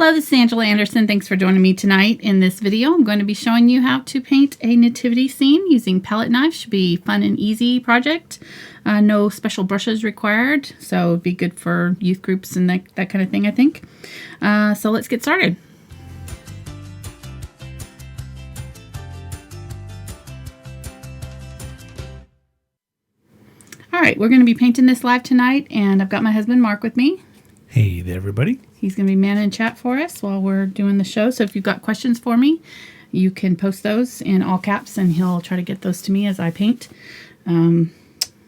Hello, this is Angela Anderson. Thanks for joining me tonight. In this video, I'm going to be showing you how to paint a nativity scene using palette knives. Should be a fun and easy project. No special brushes required, so it'd be good for youth groups and that kind of thing, I think. So let's get started. All right, we're going to be painting this live tonight, and I've got my husband Mark with me. Hey there, everybody. He's going to be manning chat for us while we're doing the show. So if you've got questions for me, you can post those in all caps, and he'll try to get those to me as I paint.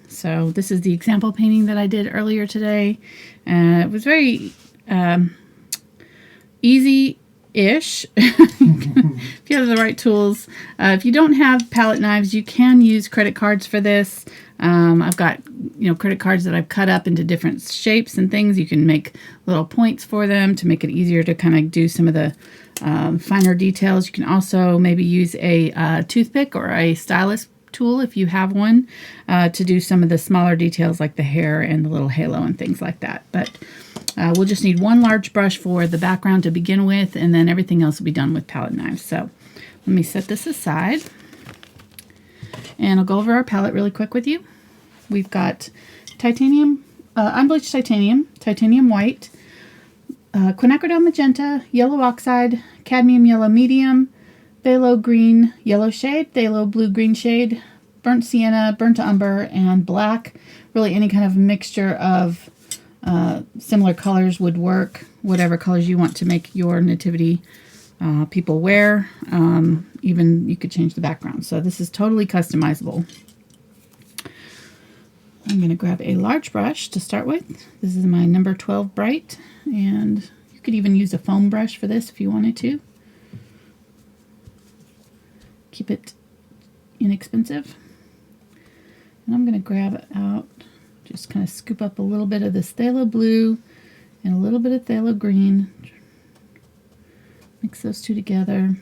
So this is the example painting that I did earlier today. It was very easy-ish if you have the right tools. If you don't have palette knives, you can use credit cards for this. I've got credit cards that I've cut up into different shapes and things. You can make little points for them to make it easier to kind of do some of the finer details. You can also maybe use a toothpick or a stylus tool if you have one to do some of the smaller details like the hair and the little halo and things like that. But we'll just need one large brush for the background to begin with, and then everything else will be done with palette knives. So let me set this aside, and I'll go over our palette really quick with you. We've got titanium, unbleached titanium, titanium white, quinacridone magenta, yellow oxide, cadmium yellow medium, phthalo green yellow shade, phthalo blue green shade, burnt sienna, burnt umber, and black. Really any kind of mixture of similar colors would work, whatever colors you want to make your nativity people wear. Even you could change the background. So this is totally customizable. I'm going to grab a large brush to start with. This is my number 12 Bright, and you could even use a foam brush for this if you wanted to. Keep it inexpensive. And I'm going to grab out, just kind of scoop up a little bit of this phthalo blue and a little bit of phthalo green. Mix those two together.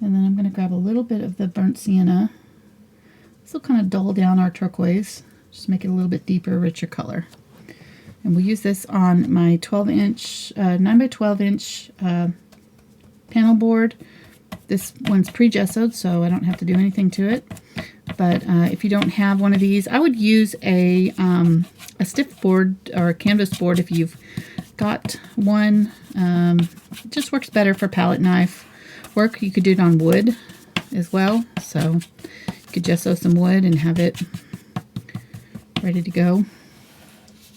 And then I'm going to grab a little bit of the burnt sienna. This will kind of dull down our turquoise. Just make it a little bit deeper, richer color. And we'll use this on my 12-inch, 9 by 12-inch panel board. This one's pre-gessoed, so I don't have to do anything to it. But if you don't have one of these, I would use a stiff board or a canvas board if you've got one. It just works better for palette knife work. You could do it on wood as well. So you could gesso some wood and have it ready to go.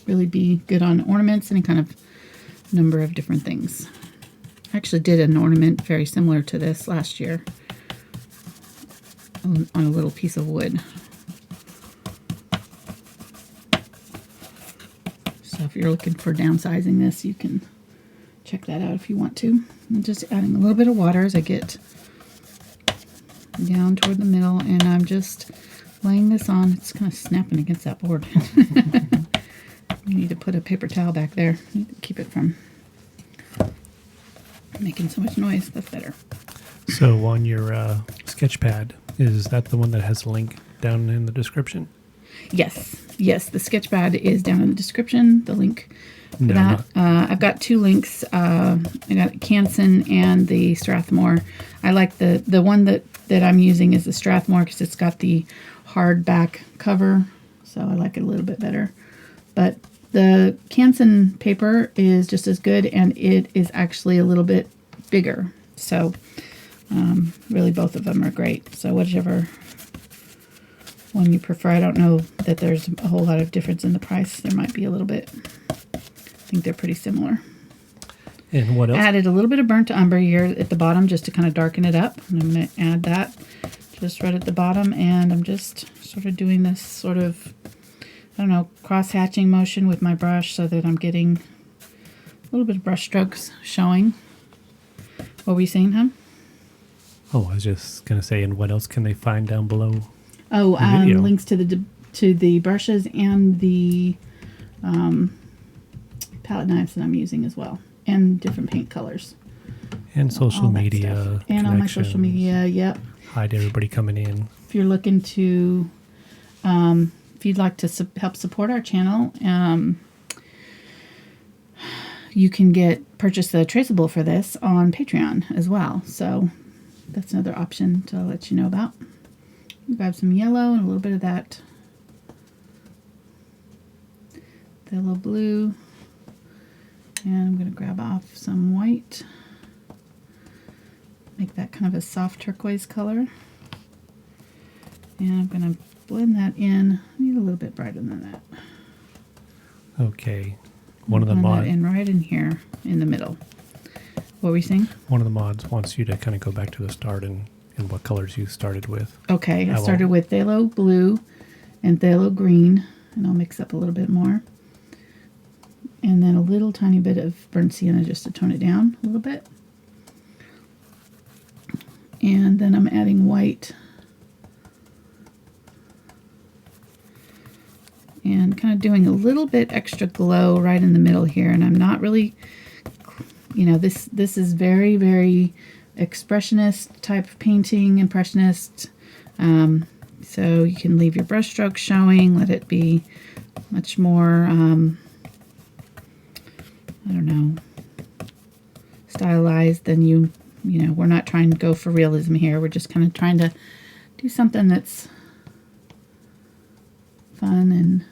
Really be good on ornaments, any kind of number of different things. I actually did an ornament very similar to this last year on a little piece of wood. So if you're looking for downsizing this, you can check that out if you want to. I'm just adding a little bit of water as I get down toward the middle, and I'm just laying this on. It's kind of snapping against that board. You need to put a paper towel back there. Keep it from making so much noise. That's better. So on your sketch pad, is that the one that has a link down in the description? Yes. Yes, the sketch pad is down in the description, the link for that. I've got two links. I got Canson and the Strathmore. I like the one that I'm using is the Strathmore because it's got the hard back cover, so I like it a little bit better. But the Canson paper is just as good, and it is actually a little bit bigger. So really both of them are great. So whichever one you prefer. I don't know that there's a whole lot of difference in the price. There might be a little bit. I think they're pretty similar. And what else? Added a little bit of burnt umber here at the bottom just to kind of darken it up. And I'm going to add that just right at the bottom, and I'm just sort of doing this sort of, I don't know, cross-hatching motion with my brush so that I'm getting a little bit of brush strokes showing. What were you saying, hon? Oh, I was just going to say, and what else can they find down below? Oh, links to the brushes and the palette knives that I'm using as well, and different paint colors. And social media. And on my social media, yep. Hi to everybody coming in. If you're looking to, if you'd like to help support our channel, you can purchase the Traceable for this on Patreon as well. So that's another option to let you know about. Grab some yellow and a little bit of that phthalo blue. And I'm going to grab off some white. Make that kind of a soft turquoise color. And I'm going to blend that in. I need a little bit brighter than that. Okay. One of the mods. mods. And right in here in the middle. What were you saying? One of the mods wants you to kind of go back to the start and what colors you started with. Okay, I started with phthalo blue and phthalo green, and I'll mix up a little bit more. And then a little tiny bit of burnt sienna just to tone it down a little bit. And then I'm adding white. And kind of doing a little bit extra glow right in the middle here. And I'm not really, you know, this is very, very expressionist type of painting, impressionist. So you can leave your brush strokes showing, let it be much more, I don't know, stylized than you know, we're not trying to go for realism here. We're just kind of trying to do something that's fun and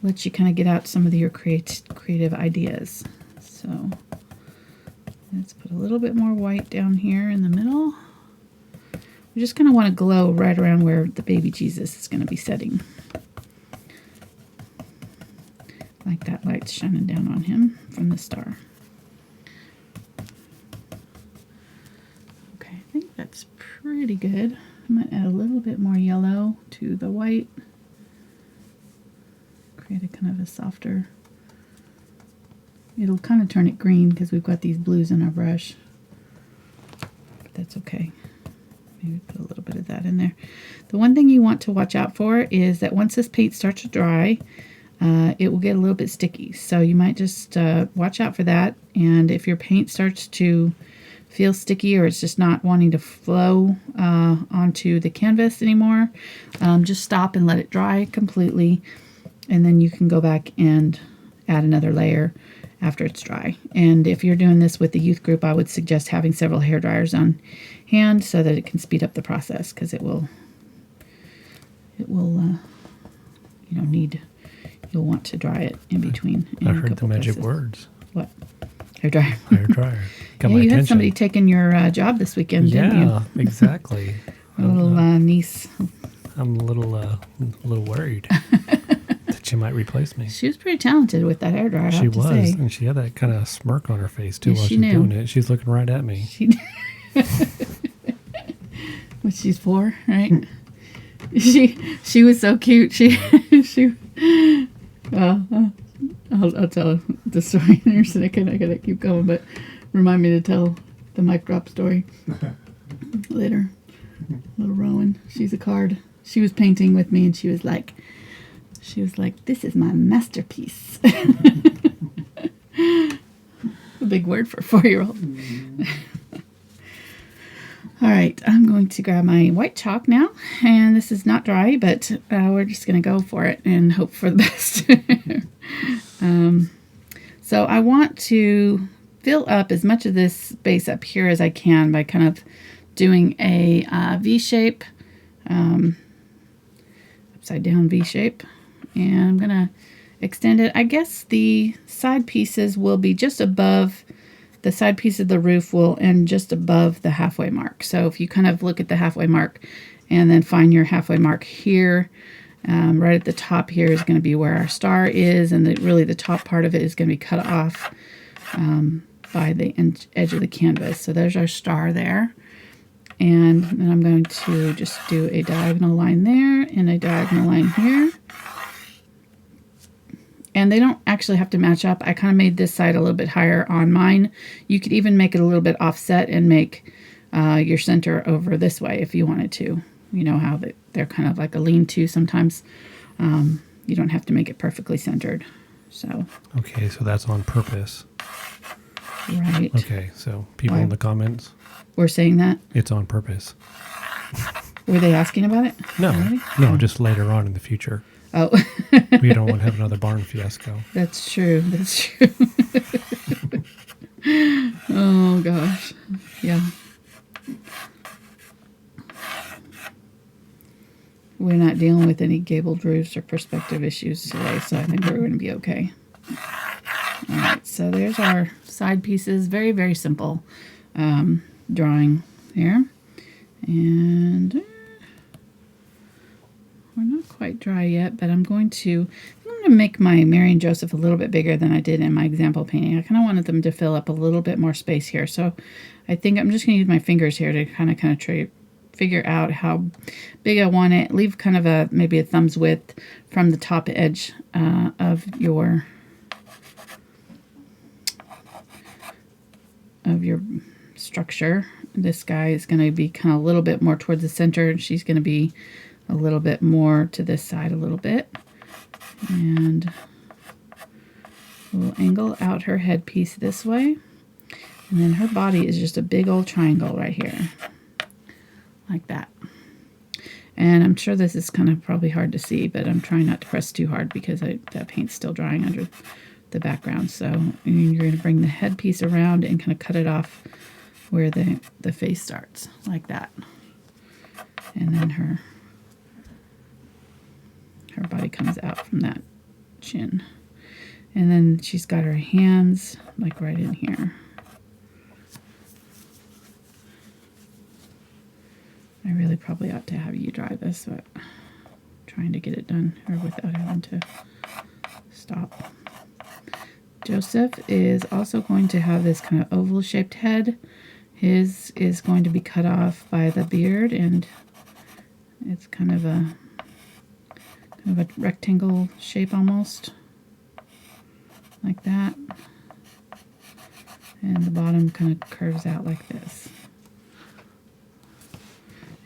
let you kind of get out some of your creative ideas. So let's put a little bit more white down here in the middle. We just kind of want to glow right around where the baby Jesus is going to be sitting. Like that light's shining down on him from the star. Okay, I think that's pretty good. I might add a little bit more yellow to the white. Create a kind of a softer, it'll kind of turn it green because we've got these blues in our brush, but that's okay. Maybe put a little bit of that in there. The one thing you want to watch out for is that once this paint starts to dry, it will get a little bit sticky. So you might just watch out for that. And if your paint starts to feel sticky or it's just not wanting to flow onto the canvas anymore, just stop and let it dry completely. And then you can go back and add another layer after it's dry. And if you're doing this with the youth group, I would suggest having several hair dryers on hand so that it can speed up the process, because you'll want to dry it in between. I heard the magic words. What? Hair dryer. Hair dryer. Got my you attention. had somebody taking your job this weekend, didn't you? Yeah, exactly. A little niece. I'm a little worried that she might replace me. She was pretty talented with that hair dryer. She was, and she had that kind of smirk on her face too while she was doing it. She's looking right at me. What she's 4, right? She was so cute. I'll tell the story in a second. I gotta keep going, but remind me to tell the mic drop story later. Little Rowan, she's a card. She was painting with me, and she was like, "This is my masterpiece." A big word for a 4-year-old. All right, I'm going to grab my white chalk now, and this is not dry, but we're just going to go for it and hope for the best. So I want to fill up as much of this space up here as I can by kind of doing a V shape, upside down V shape, and I'm going to extend it. I guess the side pieces will be just above. The side piece of the roof will end just above the halfway mark. So if you kind of look at the halfway mark and then find your halfway mark here, right at the top here is going to be where our star is, and really the top part of it is going to be cut off by the edge of the canvas. So there's our star there. And then I'm going to just do a diagonal line there and a diagonal line here. And they don't actually have to match up. I kind of made this side a little bit higher on mine. You could even make it a little bit offset and make your center over this way if you wanted to. You know how they're kind of like a lean-to sometimes. You don't have to make it perfectly centered. So. Okay, so that's on purpose. Right. Okay, so people in the comments. We're saying that? It's on purpose. Were they asking about it? No, already? no, just later on in the future. Oh, We don't want to have another barn fiasco. that's true. That's true. Oh gosh. Yeah. We're not dealing with any gabled roofs or perspective issues today, so I think we're going to be okay. All right, so there's our side pieces. Very, very simple drawing here. And we're not quite dry yet, but I'm going to make my Mary and Joseph a little bit bigger than I did in my example painting. I kind of wanted them to fill up a little bit more space here. So I think I'm just going to use my fingers here to kind of figure out how big I want it. Leave kind of maybe a thumb's width from the top edge of your structure. This guy is going to be kind of a little bit more towards the center, and she's going to be a little bit more to this side a little bit. And we'll angle out her headpiece this way. And then her body is just a big old triangle right here. Like that. And I'm sure this is kind of probably hard to see, but I'm trying not to press too hard because that paint's still drying under the background. So you're going to bring the headpiece around and kind of cut it off where the face starts, like that. And then her body comes out from that chin. And then she's got her hands like right in here. I really probably ought to have you dry this, but I'm trying to get it done or without having to stop. Joseph is also going to have this kind of oval shaped head. His is going to be cut off by the beard, and it's kind of a rectangle shape almost, like that. And the bottom kind of curves out like this.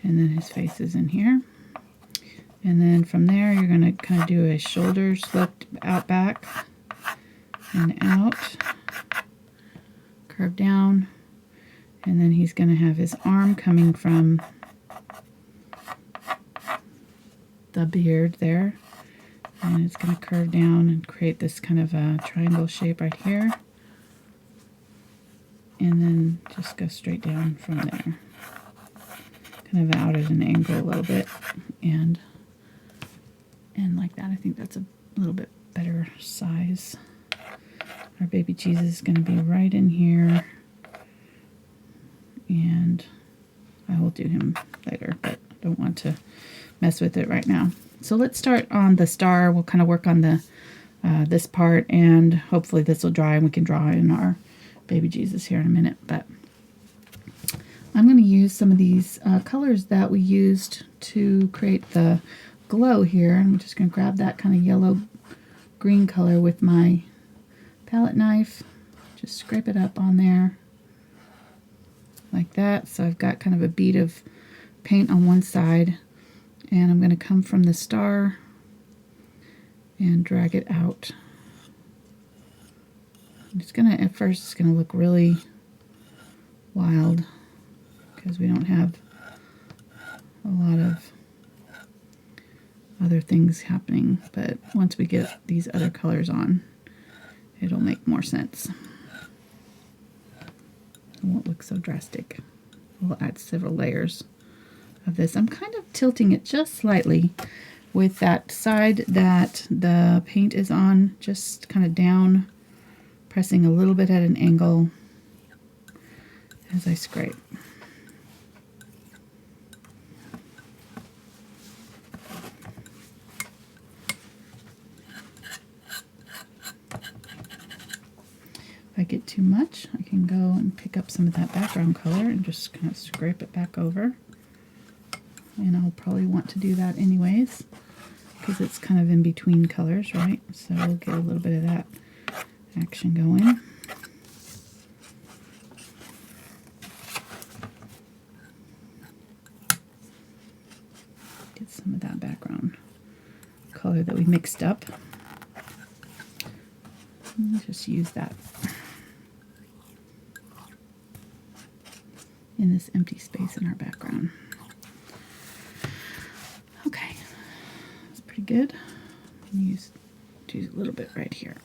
And then his face is in here. And then from there, you're going to kind of do a shoulder sloped out back and out, curve down. And then he's going to have his arm coming from the beard there. And it's going to curve down and create this kind of a triangle shape right here. And then just go straight down from there. Kind of out at an angle a little bit. And like that. I think that's a little bit better size. Our baby Jesus is going to be right in here. And I will do him later, but I don't want to mess with it right now. So let's start on the star. We'll kind of work on the this part, and hopefully this will dry and we can draw in our baby Jesus here in a minute. But I'm going to use some of these colors that we used to create the glow here. I'm just going to grab that kind of yellow-green color with my palette knife. Just scrape it up on there like that. So I've got kind of a bead of paint on one side, and I'm going to come from the star and drag it out. It's going to, at first, it's going to look really wild because we don't have a lot of other things happening, but once we get these other colors on, it'll make more sense. It won't look so drastic. We'll add several layers of this. I'm kind of tilting it just slightly with that side that the paint is on, just kind of down, pressing a little bit at an angle as I scrape. If I get too much, I can go and pick up some of that background color and just kind of scrape it back over. And I'll probably want to do that anyways, because it's kind of in between colors, right? So we'll get a little bit of that action going. Get some of that background color that we mixed up. And just use that in this empty space in our background. Okay, that's pretty good. Do a little bit right here.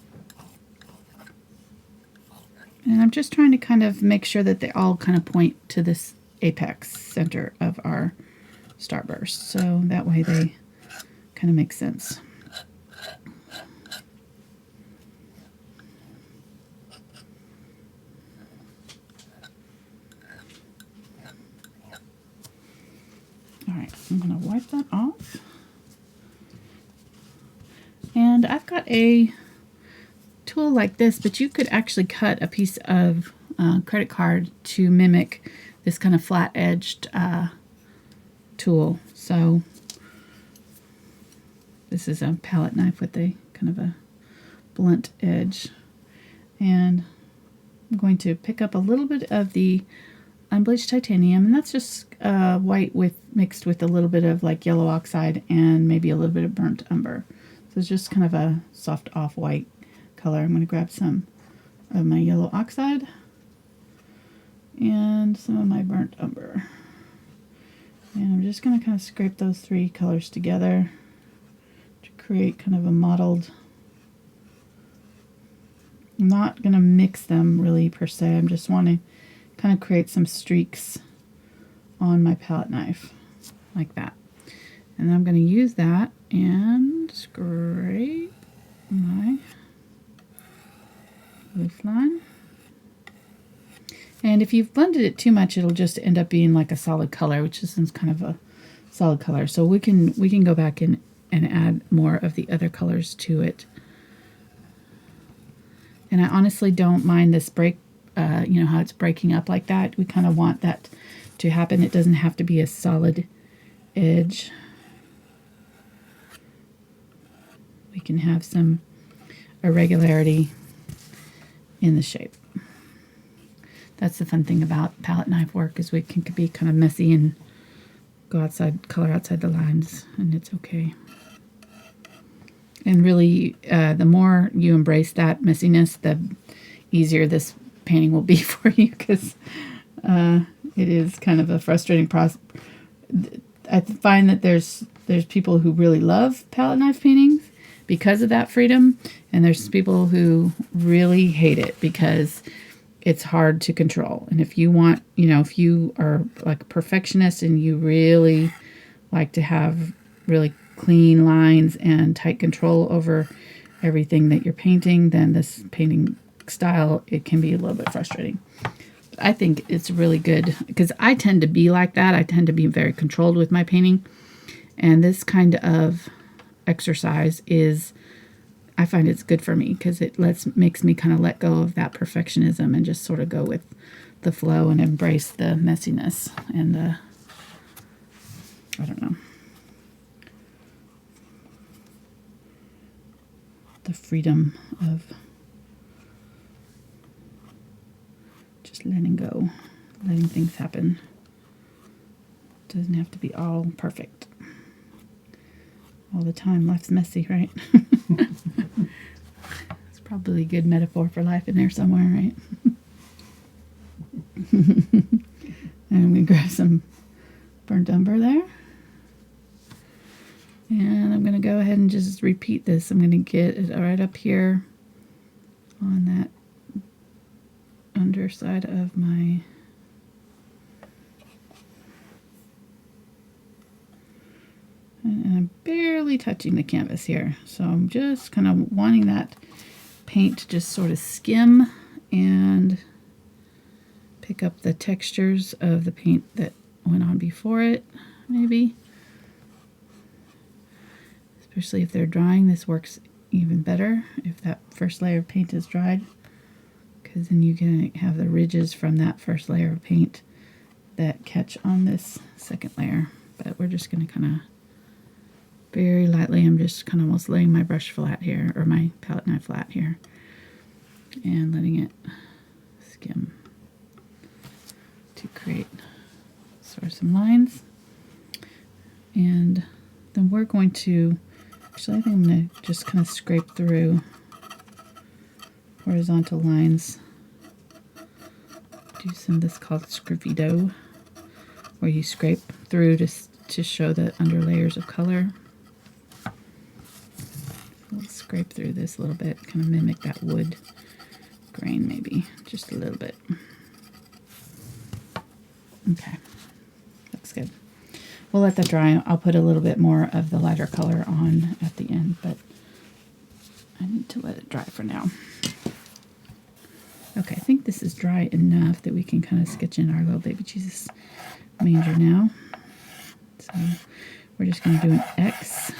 And I'm just trying to kind of make sure that they all kind of point to this apex center of our starburst. So that way they kind of make sense. All right, I'm going to wipe that off. And I've got a tool like this, but you could actually cut a piece of credit card to mimic this kind of flat-edged tool. So this is a palette knife with a kind of a blunt edge. And I'm going to pick up a little bit of the unbleached titanium, and that's just white mixed with a little bit of like yellow oxide and maybe a little bit of burnt umber. So it's just kind of a soft off-white color. I'm going to grab some of my yellow oxide and some of my burnt umber. And I'm just going to kind of scrape those three colors together to create kind of a mottled. I'm not going to mix them really per se. I'm just wanting to kind of create some streaks on my palette knife like that. And then I'm going to use that and scrape my loose line. And if you've blended it too much, it'll just end up being like a solid color, which isn't kind of a solid color. So we can go back and add more of the other colors to it. And I honestly don't mind this break, you know, how it's breaking up like that. We kind of want that to happen. It doesn't have to be a solid edge. We can have some irregularity in the shape. That's the fun thing about palette knife work, is we can be kind of messy and go outside, color outside the lines, and it's okay. And really, the more you embrace that messiness, the easier this painting will be for you, because it is kind of a frustrating process. I find that there's people who really love palette knife paintings because of that freedom, and there's people who really hate it because it's hard to control. And if you want, you know, if you are like a perfectionist and you really like to have really clean lines and tight control over everything that you're painting, then this painting style, it can be a little bit frustrating. But I think it's really good because I tend to be like that. I tend to be very controlled with my painting. And this kind of exercise is, I find it's good for me because it makes me kind of let go of that perfectionism and just sort of go with the flow and embrace the messiness and the, I don't know, the freedom of just letting go, letting things happen. It doesn't have to be all perfect all the time. Life's messy, right? It's probably a good metaphor for life in there somewhere, right? And we grab some burnt umber there. And I'm going to go ahead and just repeat this. I'm going to get it right up here on that underside of my and I'm barely touching the canvas here. So I'm just kind of wanting that paint to just sort of skim and pick up the textures of the paint that went on before it, maybe. Especially if they're drying, this works even better if that first layer of paint is dried, because then you can have the ridges from that first layer of paint that catch on this second layer. But we're just going to kind of very lightly, I'm just kind of almost laying my brush flat here, or my palette knife flat here, and letting it skim to create sort of some lines. And then we're going to, actually I think I'm going to just kind of scrape through horizontal lines. Do some of this called sgraffito, where you scrape through to show the under layers of color. scrape through this a little bit, kind of mimic that wood grain maybe, just a little bit. Okay, looks good. We'll let that dry. I'll put a little bit more of the lighter color on at the end, but I need to let it dry for now. Okay, I think this is dry enough that we can kind of sketch in our little baby Jesus manger now. So we're just going to do an X.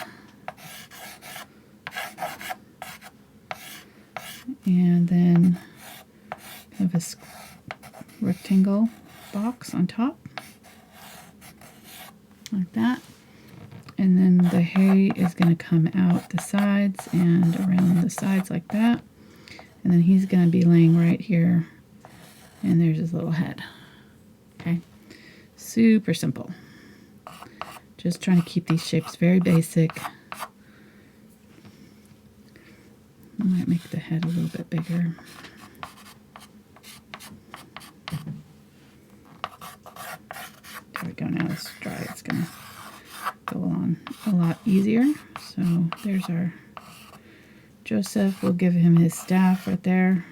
And then kind of a rectangle box on top. Like that. And then the hay is going to come out the sides and around the sides like that. And then he's going to be laying right here. And there's his little head. Okay. Super simple. Just trying to keep these shapes very basic. I might make the head a little bit bigger. There we go. Now it's dry. It's going to go on a lot easier. So there's our Joseph. We'll give him his staff right there.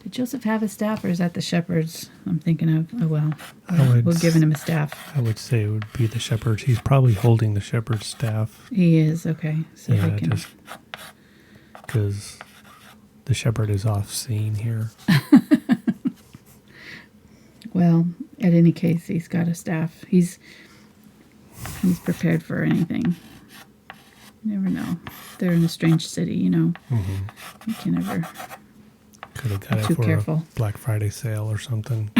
Did Joseph have a staff, or is that the shepherd's I'm thinking of? Oh, well, we're giving him a staff. I would say it would be the shepherd's. He's probably holding the shepherd's staff. He is, okay. So yeah, I can... just because the shepherd is off scene here. Well, at any case, he's got a staff. He's prepared for anything. You never know. They're in a strange city, you know. Mm-hmm. You can never... Could have got it for a Black Friday sale or something.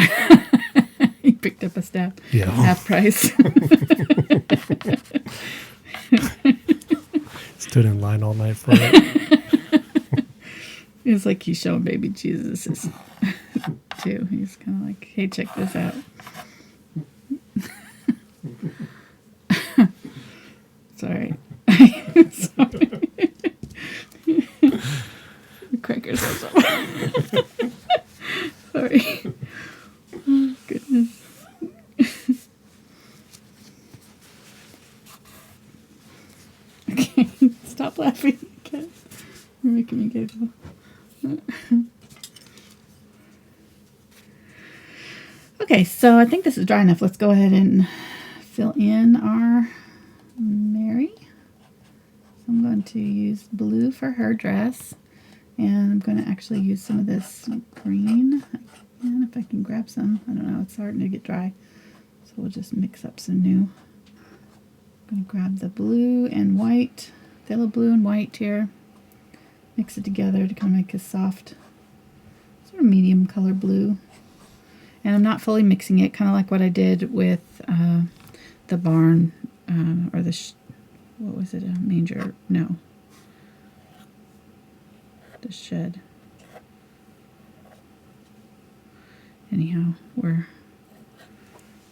He picked up a staff. Yeah. Half price. Stood in line all night for it. It's like he's showing baby Jesus too. He's kind of like, hey, check this out. Sorry. Sorry. Crack yourselves up. Sorry. Oh, goodness. Okay, stop laughing. Okay. You're making me giggle. Okay, so I think this is dry enough. Let's go ahead and fill in our Mary. So I'm going to use blue for her dress. And I'm going to actually use some of this green. And if I can grab some. I don't know. It's starting to get dry. So we'll just mix up some new. I'm going to grab the blue and white. Phthalo blue and white here. Mix it together to kind of make a soft, sort of medium color blue. And I'm not fully mixing it. Kind of like what I did with the barn. Or the, what was it? A manger? No. The shed. Anyhow,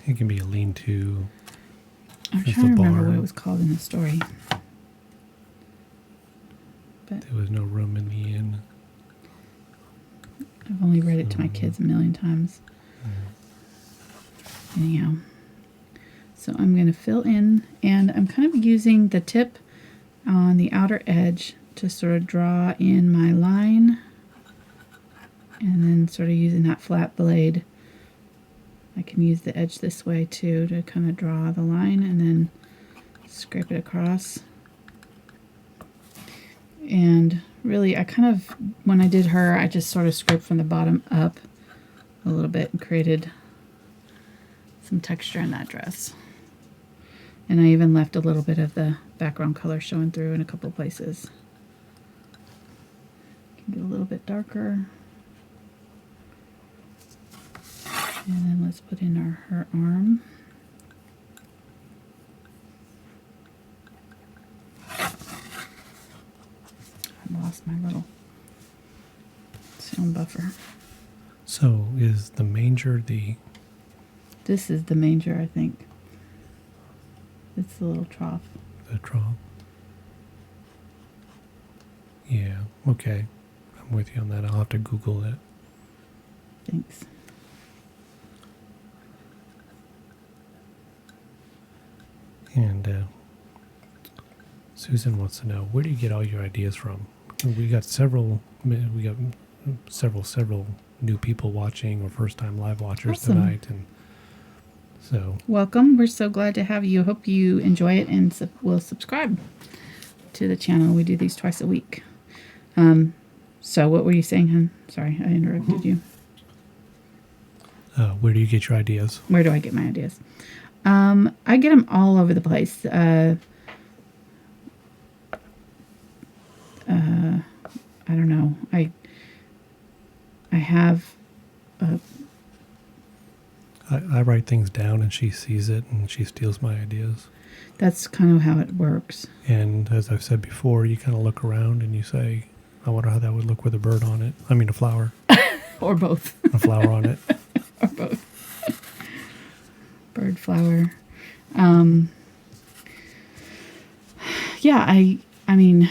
it can be a lean-to. I'm trying to remember what it was called in the story. But there was no room in the inn. I've only read it to my kids a million times. Anyhow, so I'm going to fill in, and I'm kind of using the tip on the outer edge to sort of draw in my line, and then sort of using that flat blade. I can use the edge this way too to kind of draw the line and then scrape it across. And really, I kind of, when I did her, I just sort of scraped from the bottom up a little bit and created some texture in that dress. And I even left a little bit of the background color showing through in a couple places. Get a little bit darker. And then let's put in her arm. I lost my little sound buffer. So is the manger the... This is the manger, I think. It's the little trough. The trough. Yeah, okay. I'm with you on that. I'll have to Google it. Thanks. And Susan wants to know, where do you get all your ideas from? We got several new people watching or first time live watchers Awesome. tonight, and so Welcome. We're so glad to have you. Hope you enjoy it and will subscribe to the channel. We do these twice a week. So what were you saying, hon? Sorry, I interrupted you. where do you get your ideas? Where do I get my ideas? I get them all over the place. I don't know. I have I write things down and she sees it and she steals my ideas. that's kind of how it works. And as I've said before, you kind of look around and you say, I wonder how that would look with a bird on it. I mean, a flower. Or both. A flower on it. Or both. Bird flower. Yeah, I mean,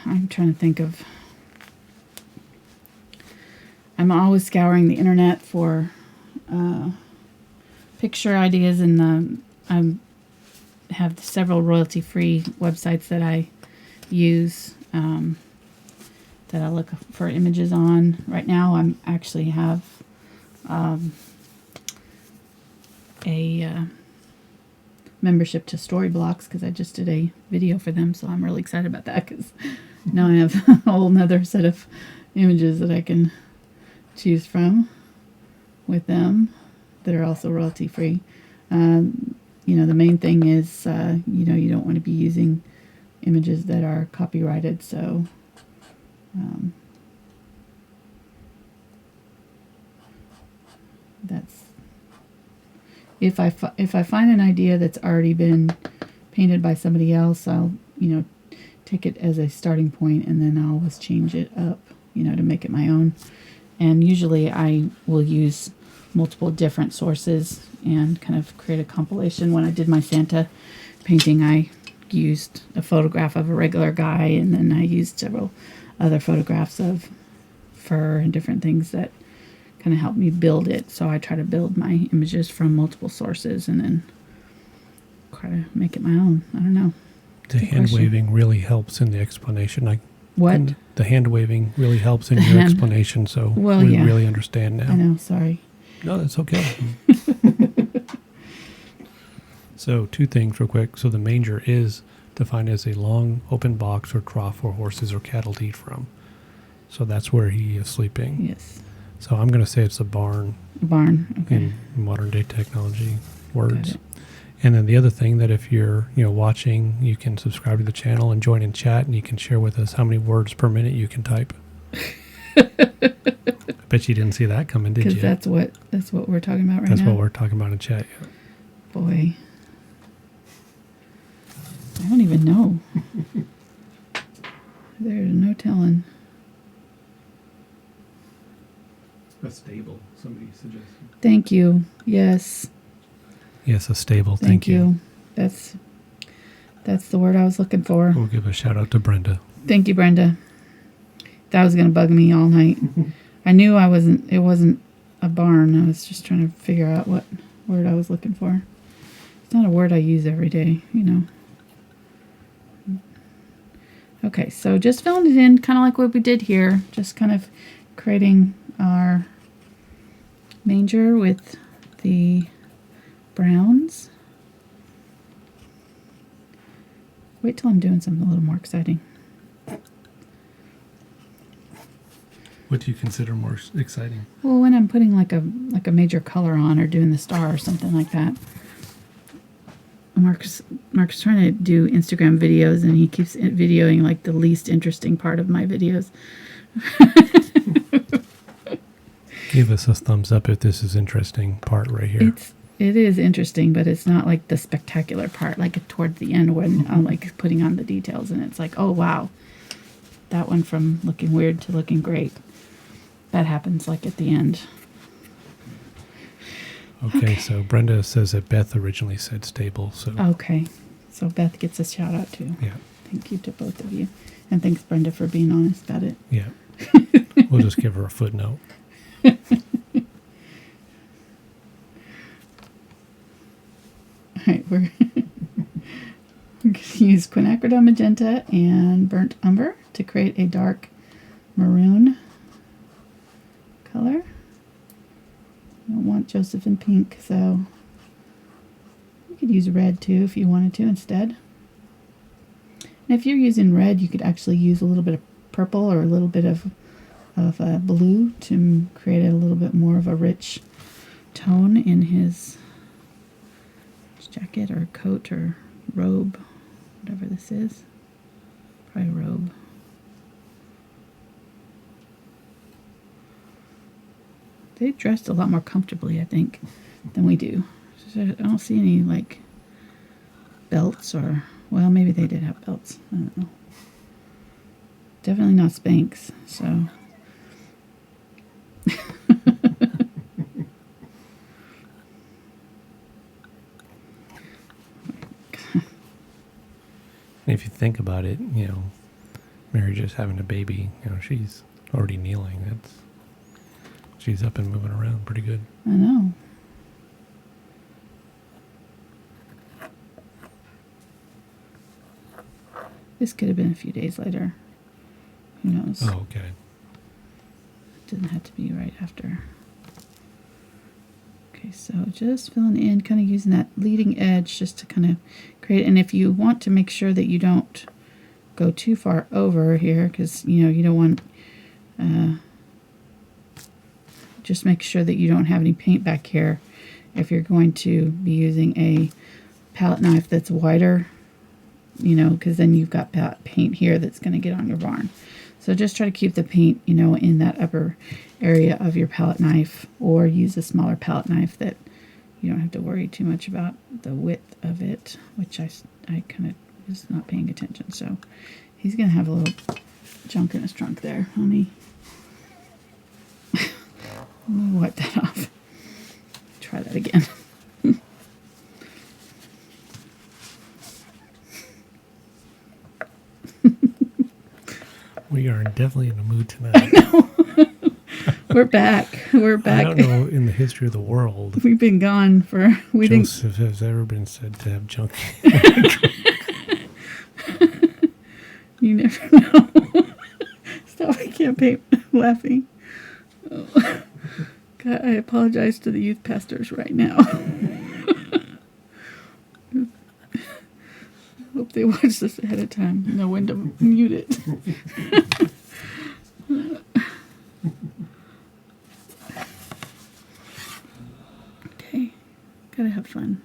I'm trying to think of. I'm always scouring the internet for picture ideas, and I have several royalty-free websites that I use that I look for images on. Right now, I'm actually have a membership to Storyblocks because I just did a video for them, so I'm really excited about that because now I have a whole nother set of images that I can choose from with them that are also royalty free. The main thing is you don't want to be using images that are copyrighted, so that's if I find an idea that's already been painted by somebody else, I'll take it as a starting point, and then I'll always change it up to make it my own. And usually I will use multiple different sources and kind of create a compilation. When I did my Santa painting, I used a photograph of a regular guy, and then I used several other photographs of fur and different things that kind of helped me build it. So I try to build my images from multiple sources and then try to make it my own. I don't know. The hand waving really helps in the explanation. What? The hand waving really helps in your explanation, so we really understand now. I know, sorry. No, that's okay. So 2 things real quick. So the manger is defined as a long open box or trough for horses or cattle to eat from. So that's where he is sleeping. Yes. So I'm going to say it's a barn. Barn, okay. In modern day technology words. And then the other thing that if you're watching, you can subscribe to the channel and join in chat, and you can share with us how many words per minute you can type. I bet you didn't see that coming, did you? Because that's what we're talking about right now. That's what we're talking about in chat. Yeah. Boy, I don't even know. There's no telling. A stable, somebody suggested. Thank you. Yes. Yes, a stable. Thank you. That's the word I was looking for. We'll give a shout out to Brenda. Thank you, Brenda. That was going to bug me all night. I knew it wasn't a barn. I was just trying to figure out what word I was looking for. It's not a word I use every day, Okay, so just filling it in, kind of like what we did here. Just kind of creating our manger with the browns. Wait till I'm doing something a little more exciting. What do you consider more exciting? Well, when I'm putting like a major color on or doing the star or something like that. Mark's trying to do Instagram videos, and he keeps videoing like the least interesting part of my videos. Give us a thumbs up if this is interesting part right here. It is interesting, but it's not like the spectacular part, like towards the end when I'm like putting on the details, and it's like, oh wow, that went from looking weird to looking great. That happens like at the end. Okay, so Brenda says that Beth originally said stable. So okay, so Beth gets a shout out too. Yeah. Thank you to both of you, and thanks Brenda for being honest about it. Yeah. We'll just give her a footnote. All right, we're okay. use quinacridone magenta and burnt umber to create a dark maroon color. I don't want Josephine pink, so you could use red too if you wanted to instead. And if you're using red, you could actually use a little bit of purple or a little bit of blue to create a little bit more of a rich tone in his jacket or coat or robe, whatever this is. Probably a robe. They dressed a lot more comfortably, I think, than we do. So I don't see any like belts or, well, maybe they did have belts. I don't know. Definitely not Spanx, so. If you think about it, Mary just having a baby, she's already kneeling. She's up and moving around pretty good. I know. This could have been a few days later. Who knows? Oh, okay. It didn't have to be right after. Okay, so just filling in, kind of using that leading edge just to kind of create. And if you want to make sure that you don't go too far over here, because you don't want, just make sure that you don't have any paint back here. If you're going to be using a palette knife that's wider, because then you've got paint here that's going to get on your barn. So just try to keep the paint, in that upper area of your palette knife, or use a smaller palette knife that you don't have to worry too much about the width of it, which I kind of was not paying attention. So he's going to have a little junk in his trunk there. Let me wipe that off. Try that again. We are definitely in the mood tonight. I know. We're back. We're back. I don't know in the history of the world. We've been gone for. Joseph has ever been said to have junk. You never know. Stop! I can't paint. Laughing. Oh. God, I apologize to the youth pastors right now. Hope they watch this ahead of time. Know when to mute it. Okay, gotta have fun.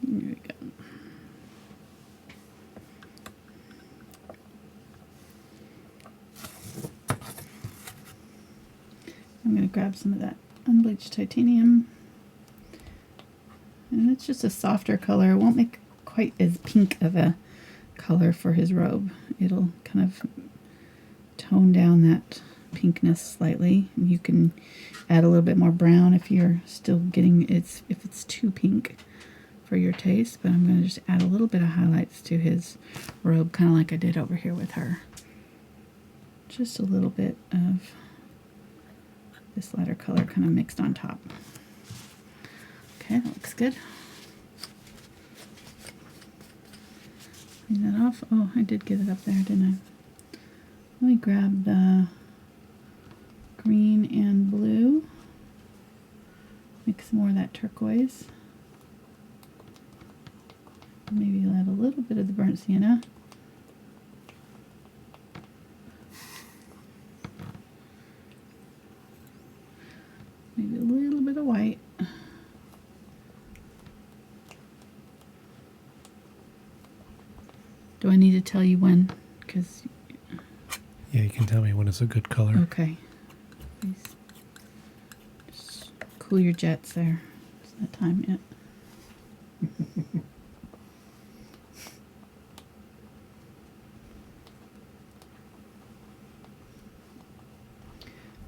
There we go. I'm going to grab some of that unbleached titanium. And it's just a softer color. It won't make quite as pink of a color for his robe. It'll kind of tone down that pinkness slightly. And you can add a little bit more brown if you're still getting if it's too pink for your taste. But I'm going to just add a little bit of highlights to his robe, kind of like I did over here with her. Just a little bit of this lighter color kind of mixed on top. Okay, that looks good. Clean that off. Oh, I did get it up there, didn't I? Let me grab the green and blue. Mix more of that turquoise. Maybe add a little bit of the burnt sienna. Maybe a little bit of white. Do I need to tell you when? Because Yeah, you can tell me when it's a good color. okay. Please. Just cool your jets there. It's not time yet.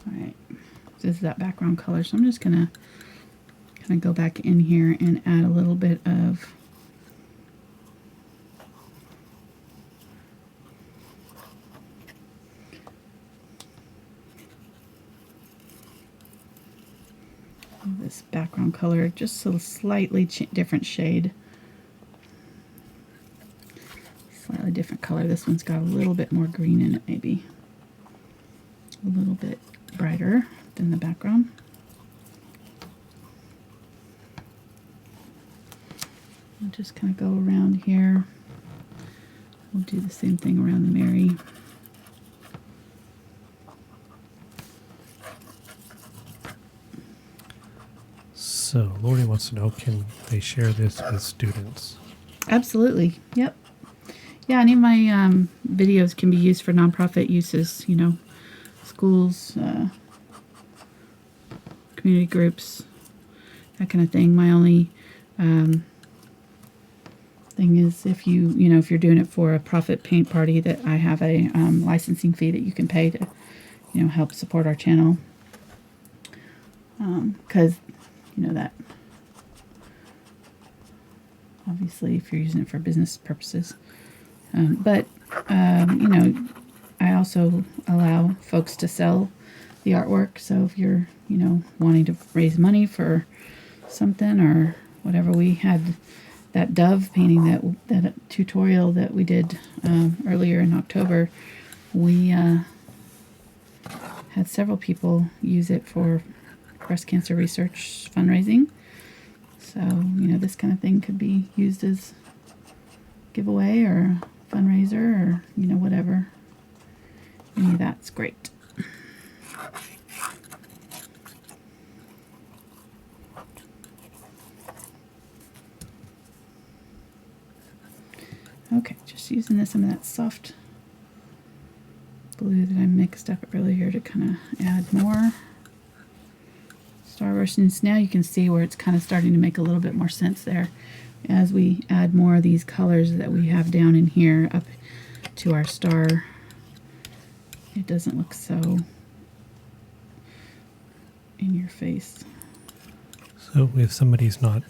Alright. This is that background color, so I'm just going to kind of go back in here and add a little bit of this background color just a slightly different shade. Slightly different color. This one's got a little bit more green in it, maybe. A little bit brighter than the background. I'll just kind of go around here. We'll do the same thing around the Mary. So Lori wants to know, can they share this with students? Absolutely. Yep. Yeah, any of my videos can be used for nonprofit uses, you know, schools, community groups, that kind of thing. My only thing is if if you're doing it for a profit paint party, that I have a licensing fee that you can pay to, help support our channel. Because, that obviously if you're using it for business purposes. But I also allow folks to sell the artwork. So if you're, wanting to raise money for something or whatever, we had that dove painting, that tutorial that we did earlier in October. We had several people use it for breast cancer research fundraising. So, this kind of thing could be used as giveaway or fundraiser or, whatever. Any of that's great. Okay, just using some of that soft blue that I mixed up earlier to kind of add more Starburst. And now you can see where it's kind of starting to make a little bit more sense there as we add more of these colors that we have down in here up to our star. It doesn't look so in your face. So if somebody's not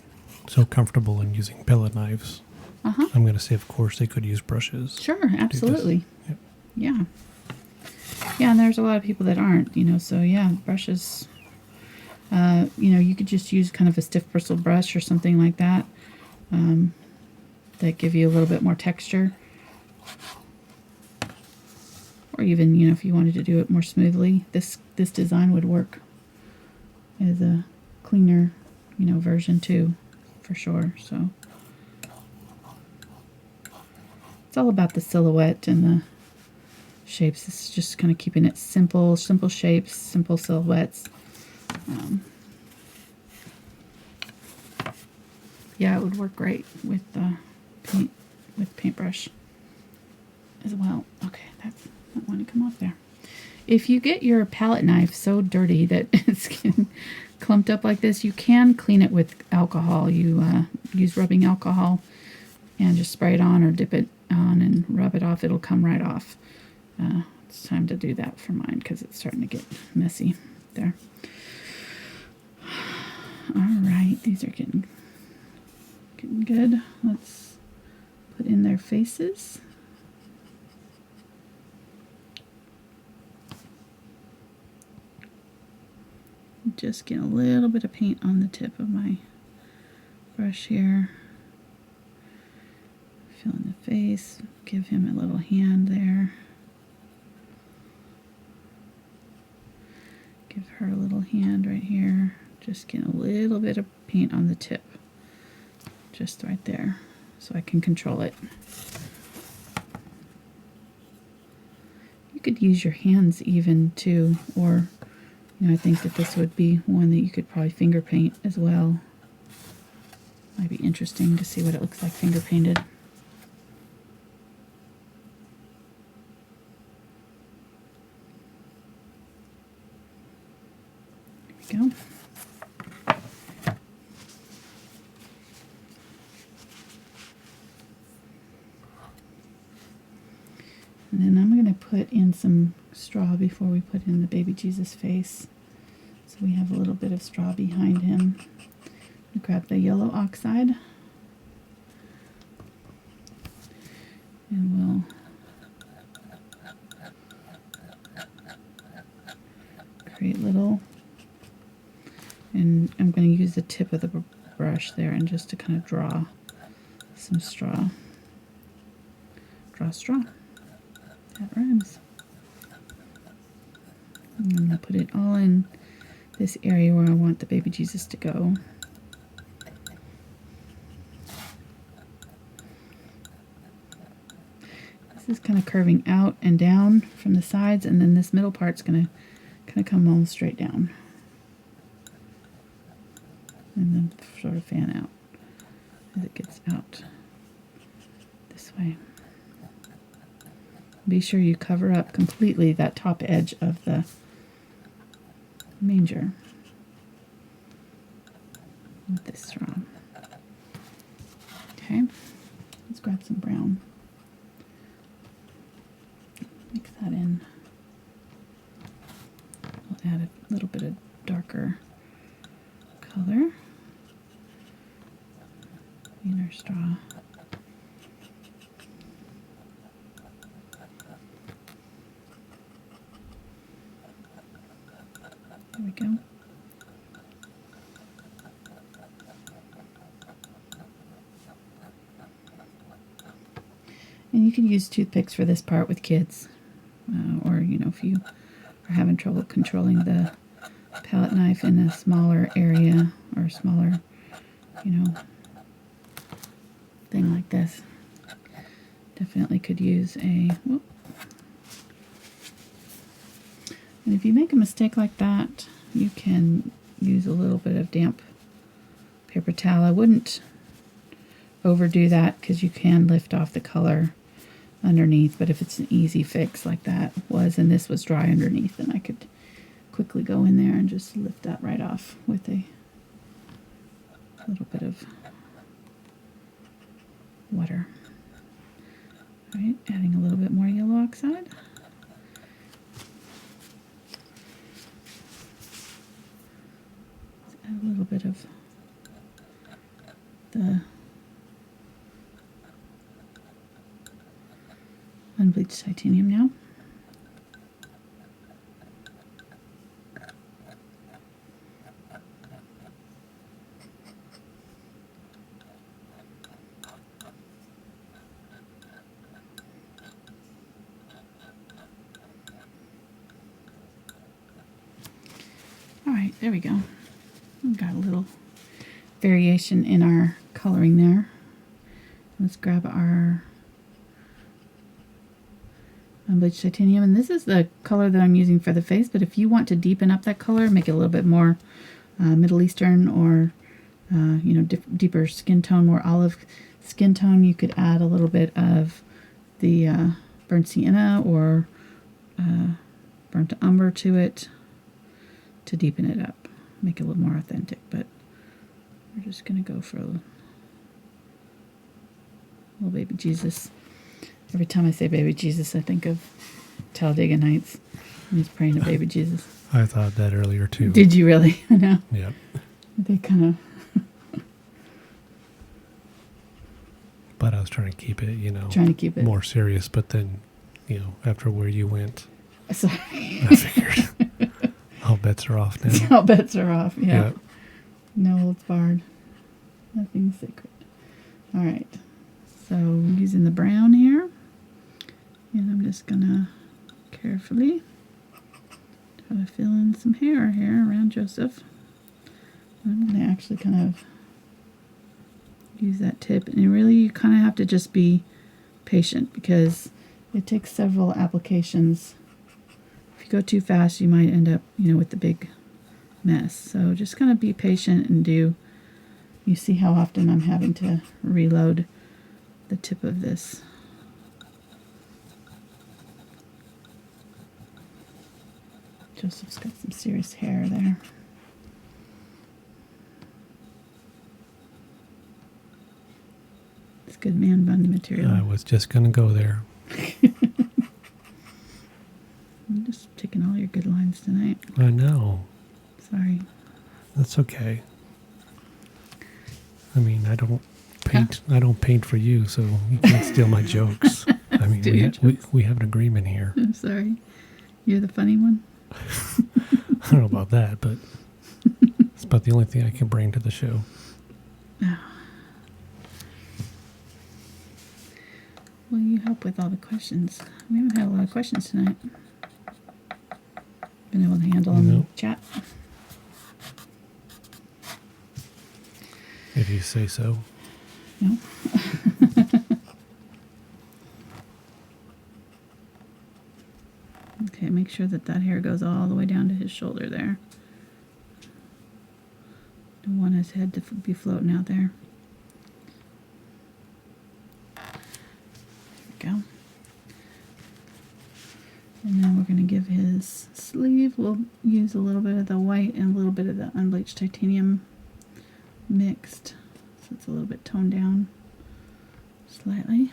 so comfortable in using pellet knives, I'm going to say, of course, they could use brushes. Sure, absolutely. Yep. Yeah. Yeah, and there's a lot of people that aren't, so yeah, brushes, you could just use kind of a stiff bristle brush or something like that, that give you a little bit more texture. Or even, if you wanted to do it more smoothly, this design would work as a cleaner, version too, for sure. So it's all about the silhouette and the shapes. It's just kind of keeping it simple shapes, simple silhouettes. Yeah, it would work great with paintbrush as well. Okay, that's not want to come off there. If you get your palette knife so dirty that it's getting clumped up like this, you can clean it with alcohol. You use rubbing alcohol and just spray it on or dip it on and rub it off. It'll come right off. It's time to do that for mine because it's starting to get messy there. All right, these are getting good. Let's put in their faces. Just get a little bit of paint on the tip of my brush here. Fill in the face, give him a little hand there. Give her a little hand right here. Just get a little bit of paint on the tip. Just right there, so I can control it. You could use your hands even too, or I think that this would be one that you could probably finger paint as well. Might be interesting to see what it looks like finger painted. There we go. And then I'm going to put in some straw before we put in the baby Jesus face. So we have a little bit of straw behind him. I'll grab the yellow Oxide. And we'll create little, and I'm going to use the tip of the brush there and just to kind of draw some straw. Draw straw. That rhymes. And I'm going to put it all in this area where I want the baby Jesus to go. This is kind of curving out and down from the sides, and then this middle part's going to kind of come all straight down. And then sort of fan out as it gets out this way. Be sure you cover up completely that top edge of the manger with this straw. Okay, let's grab some brown. Mix that in. We'll add a little bit of darker color in our straw. There we go. And you can use toothpicks for this part with kids, or if you are having trouble controlling the palette knife in a smaller area or smaller, thing like this. Definitely could use a. Whoop. And if you make a mistake like that, you can use a little bit of damp paper towel. I wouldn't overdo that because you can lift off the color underneath, but if it's an easy fix like that was, and this was dry underneath, then I could quickly go in there and just lift that right off with a little bit of water. All right, adding a little bit more yellow oxide. Let's add a little bit of the unbleached titanium now. All right, there we go. We've got a little variation in our coloring there. Let's grab our unbleached titanium, and this is the color that I'm using for the face, but if you want to deepen up that color, make it a little bit more Middle Eastern or deeper skin tone, more olive skin tone, you could add a little bit of the burnt sienna or burnt umber to it to deepen it up, make it a little more authentic. But we're just going to go for a little baby Jesus. Every time I say baby Jesus, I think of Talladega Nights when he's praying to baby Jesus. I thought that earlier too. Did you really? I know. Yep. They kind of. But I was trying to keep it, Trying to keep it more serious. But then, after where you went, sorry. I figured all bets are off now. All bets are off. Yeah. Yep. No holds barred. Nothing sacred. All right. So using the brown here. And I'm just going to carefully try to fill in some hair here around Joseph. I'm going to actually kind of use that tip. And really, you kind of have to just be patient because it takes several applications. If you go too fast, you might end up, with the big mess. So just kind of be patient and you see how often I'm having to reload the tip of this. Joseph's got some serious hair there. It's good man bun material. I was just going to go there. I'm just taking all your good lines tonight. I know. Sorry. That's okay. I mean, I don't paint for you, so you can't steal my jokes. I mean, we have an agreement here. I'm sorry. You're the funny one. I don't know about that, but about the only thing I can bring to the show. Will you help with all the questions? We haven't had a lot of questions tonight. Been able to handle them in chat. If you say so. No. Okay, make sure that hair goes all the way down to his shoulder there. Don't want his head to be floating out there. There we go. And then we're going to give his sleeve, we'll use a little bit of the white and a little bit of the unbleached titanium mixed, so it's a little bit toned down slightly.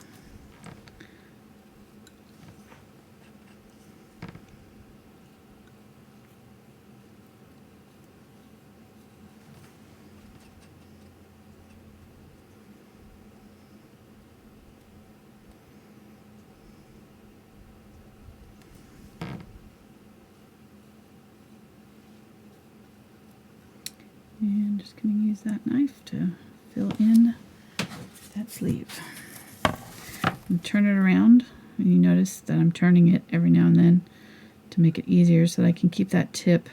And just going to use that knife to fill in that sleeve. And turn it around, and you notice that I'm turning it every now and then to make it easier so that I can keep that tip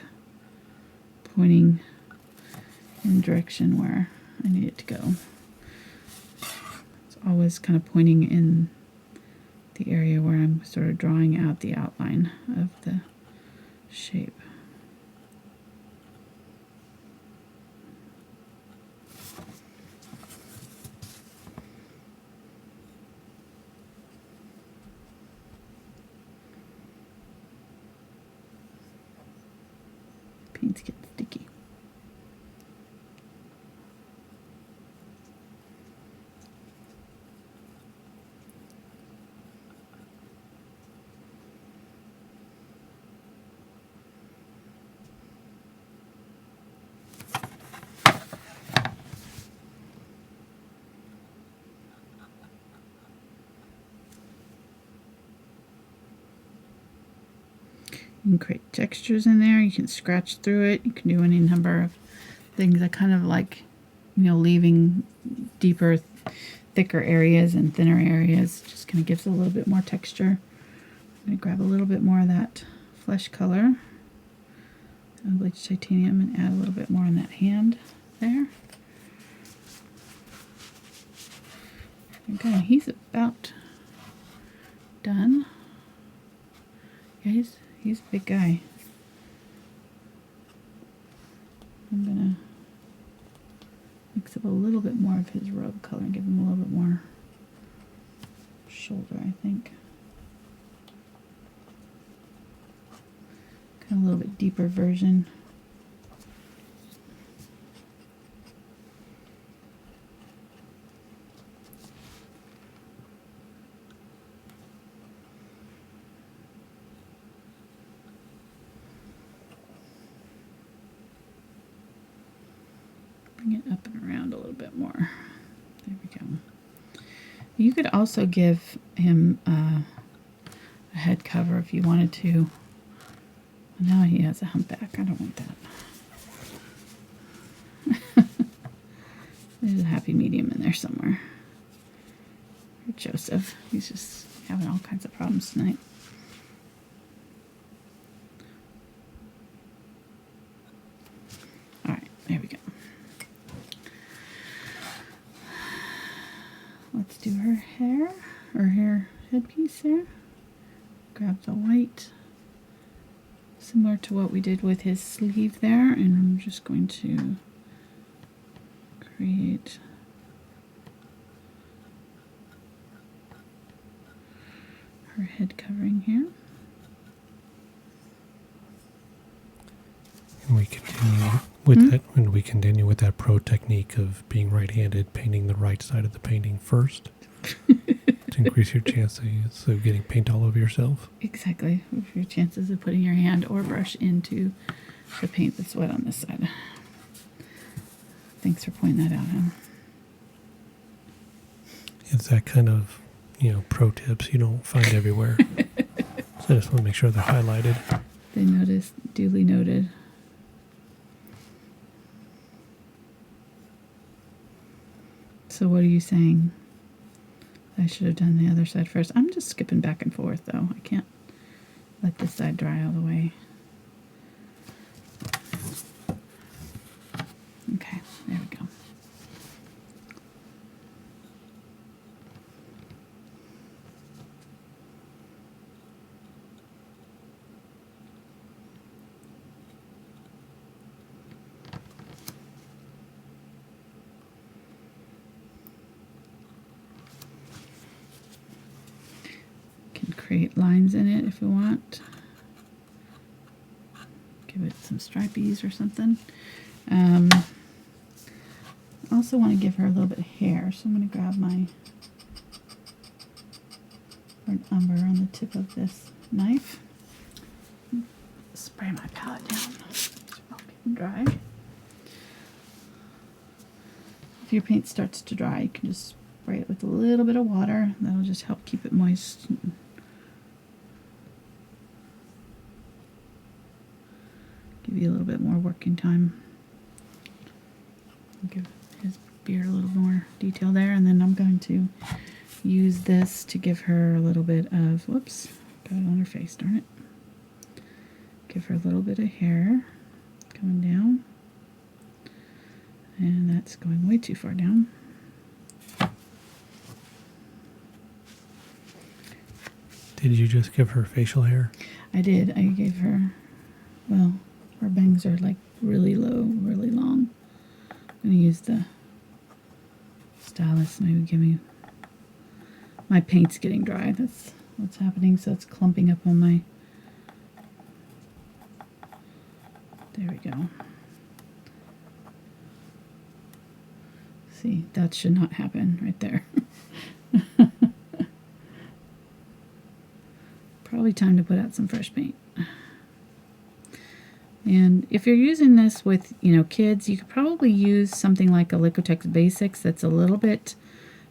pointing in the direction where I need it to go. It's always kind of pointing in the area where I'm sort of drawing out the outline of the shape. Paint's getting sticky. You can create textures in there. You can scratch through it. You can do any number of things. I kind of like, leaving deeper, thicker areas and thinner areas. Just kind of gives it a little bit more texture. I'm going to grab a little bit more of that flesh color, bleached titanium, and add a little bit more on that hand there. Okay, he's about done. Yeah, he's a big guy. I'm gonna mix up a little bit more of his robe color and give him a little bit more shoulder, I think. Kind of a little bit deeper version. Bring it up and around a little bit more. There we go. You could also give him a head cover if you wanted to. Now he has a humpback. I don't want that. There's a happy medium in there somewhere. Or Joseph. He's just having all kinds of problems tonight. Alright, there we go. Let's do her hair, or hair headpiece there. Grab the white, similar to what we did with his sleeve there, and I'm just going to create her head covering here. And we continue with that. And we continue with that pro technique of being right-handed, painting the right side of the painting first to increase your chances of getting paint all over yourself. Exactly. Your chances of putting your hand or brush into the paint that's wet on this side. Thanks for pointing that out, Em. It's that kind of, pro tips you don't find everywhere. So I just want to make sure they're highlighted. They noticed, duly noted. So what are you saying? I should have done the other side first. I'm just skipping back and forth though. I can't let this side dry all the way. Okay, there we go. Can create lines in it if you want. Give it some stripies or something. I also want to give her a little bit of hair, so I'm going to grab my burnt umber on the tip of this knife. Spray my palette down so I'll get dry. If your paint starts to dry, you can just spray it with a little bit of water. That'll just help keep it moist. Give you a little bit more working time. Give his beard a little more detail there, and then I'm going to use this to give her a little bit of, whoops, got it on her face, darn it. Give her a little bit of hair coming down, and that's going way too far down. Did you just give her facial hair? I did. I gave her, well, her bangs are like really low, really long. I'm going to use the stylus, maybe give me, my paint's getting dry, that's what's happening, so it's clumping up on my, there we go. See, that should not happen right there. Probably time to put out some fresh paint. And if you're using this with, kids, you could probably use something like a Liquitex Basics that's a little bit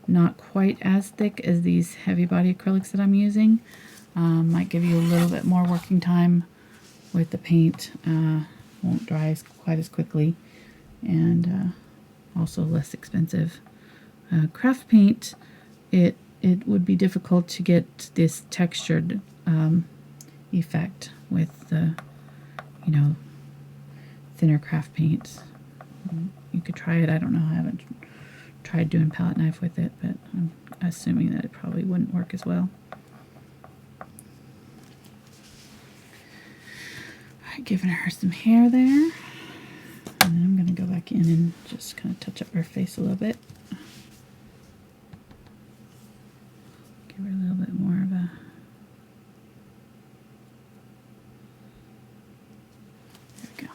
not quite as thick as these heavy body acrylics that I'm using. Might give you a little bit more working time with the paint. Won't dry quite as quickly, and also less expensive. Craft paint, it would be difficult to get this textured effect with the, thinner craft paints. You could try it. I don't know. I haven't tried doing palette knife with it, but I'm assuming that it probably wouldn't work as well. Alright, giving her some hair there. And then I'm going to go back in and just kind of touch up her face a little bit. Give her a little bit more of a... There we go.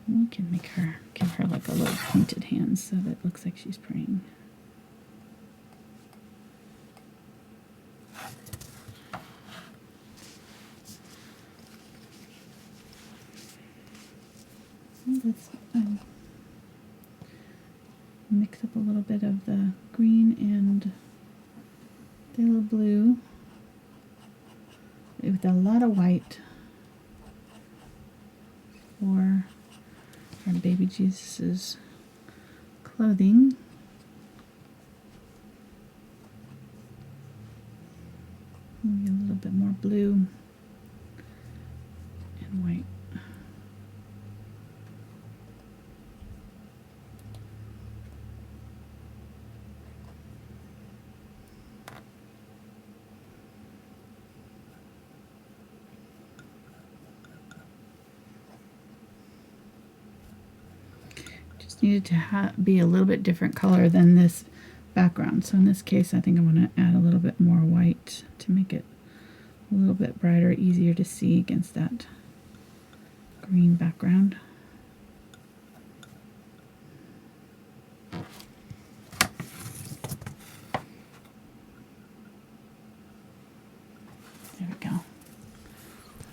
We can give her like a little pointed hand so that it looks like she's praying. Let's mix up a little bit of the green and the little blue with a lot of white for our baby Jesus's clothing. Maybe a little bit more blue and white. Needed to be a little bit different color than this background. So in this case, I think I'm going to add a little bit more white to make it a little bit brighter, easier to see against that green background. There we go.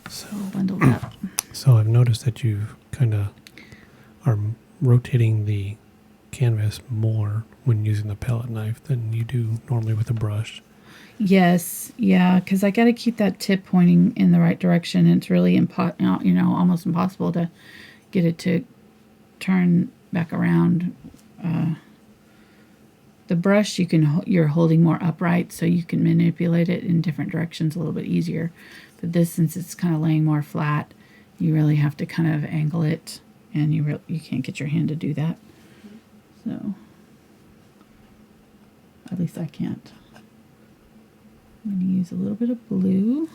So bundled up. So I've noticed that you kind of are rotating the canvas more when using the palette knife than you do normally with a brush. Yes, yeah, because I got to keep that tip pointing in the right direction. It's really almost impossible to get it to turn back around. The brush you're holding more upright, so you can manipulate it in different directions a little bit easier. But this, since it's kind of laying more flat, you really have to kind of angle it, and you can't get your hand to do that. So, at least I can't. I'm going to use a little bit of blue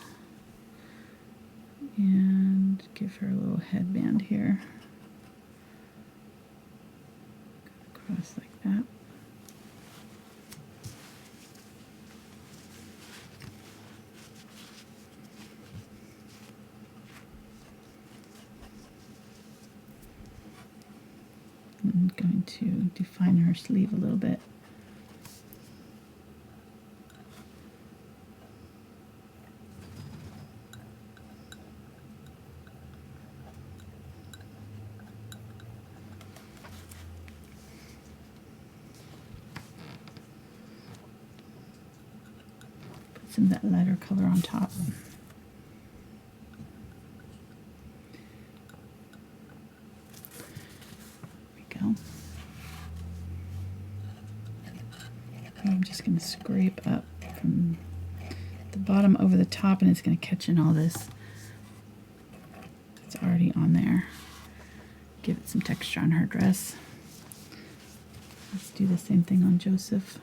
and give her a little headband here. Across like that. I'm going to define her sleeve a little bit. Put some of that lighter color on top. Go. I'm just going to scrape up from the bottom over the top, and it's going to catch in all this. It's already on there. Give it some texture on her dress. Let's do the same thing on Joseph.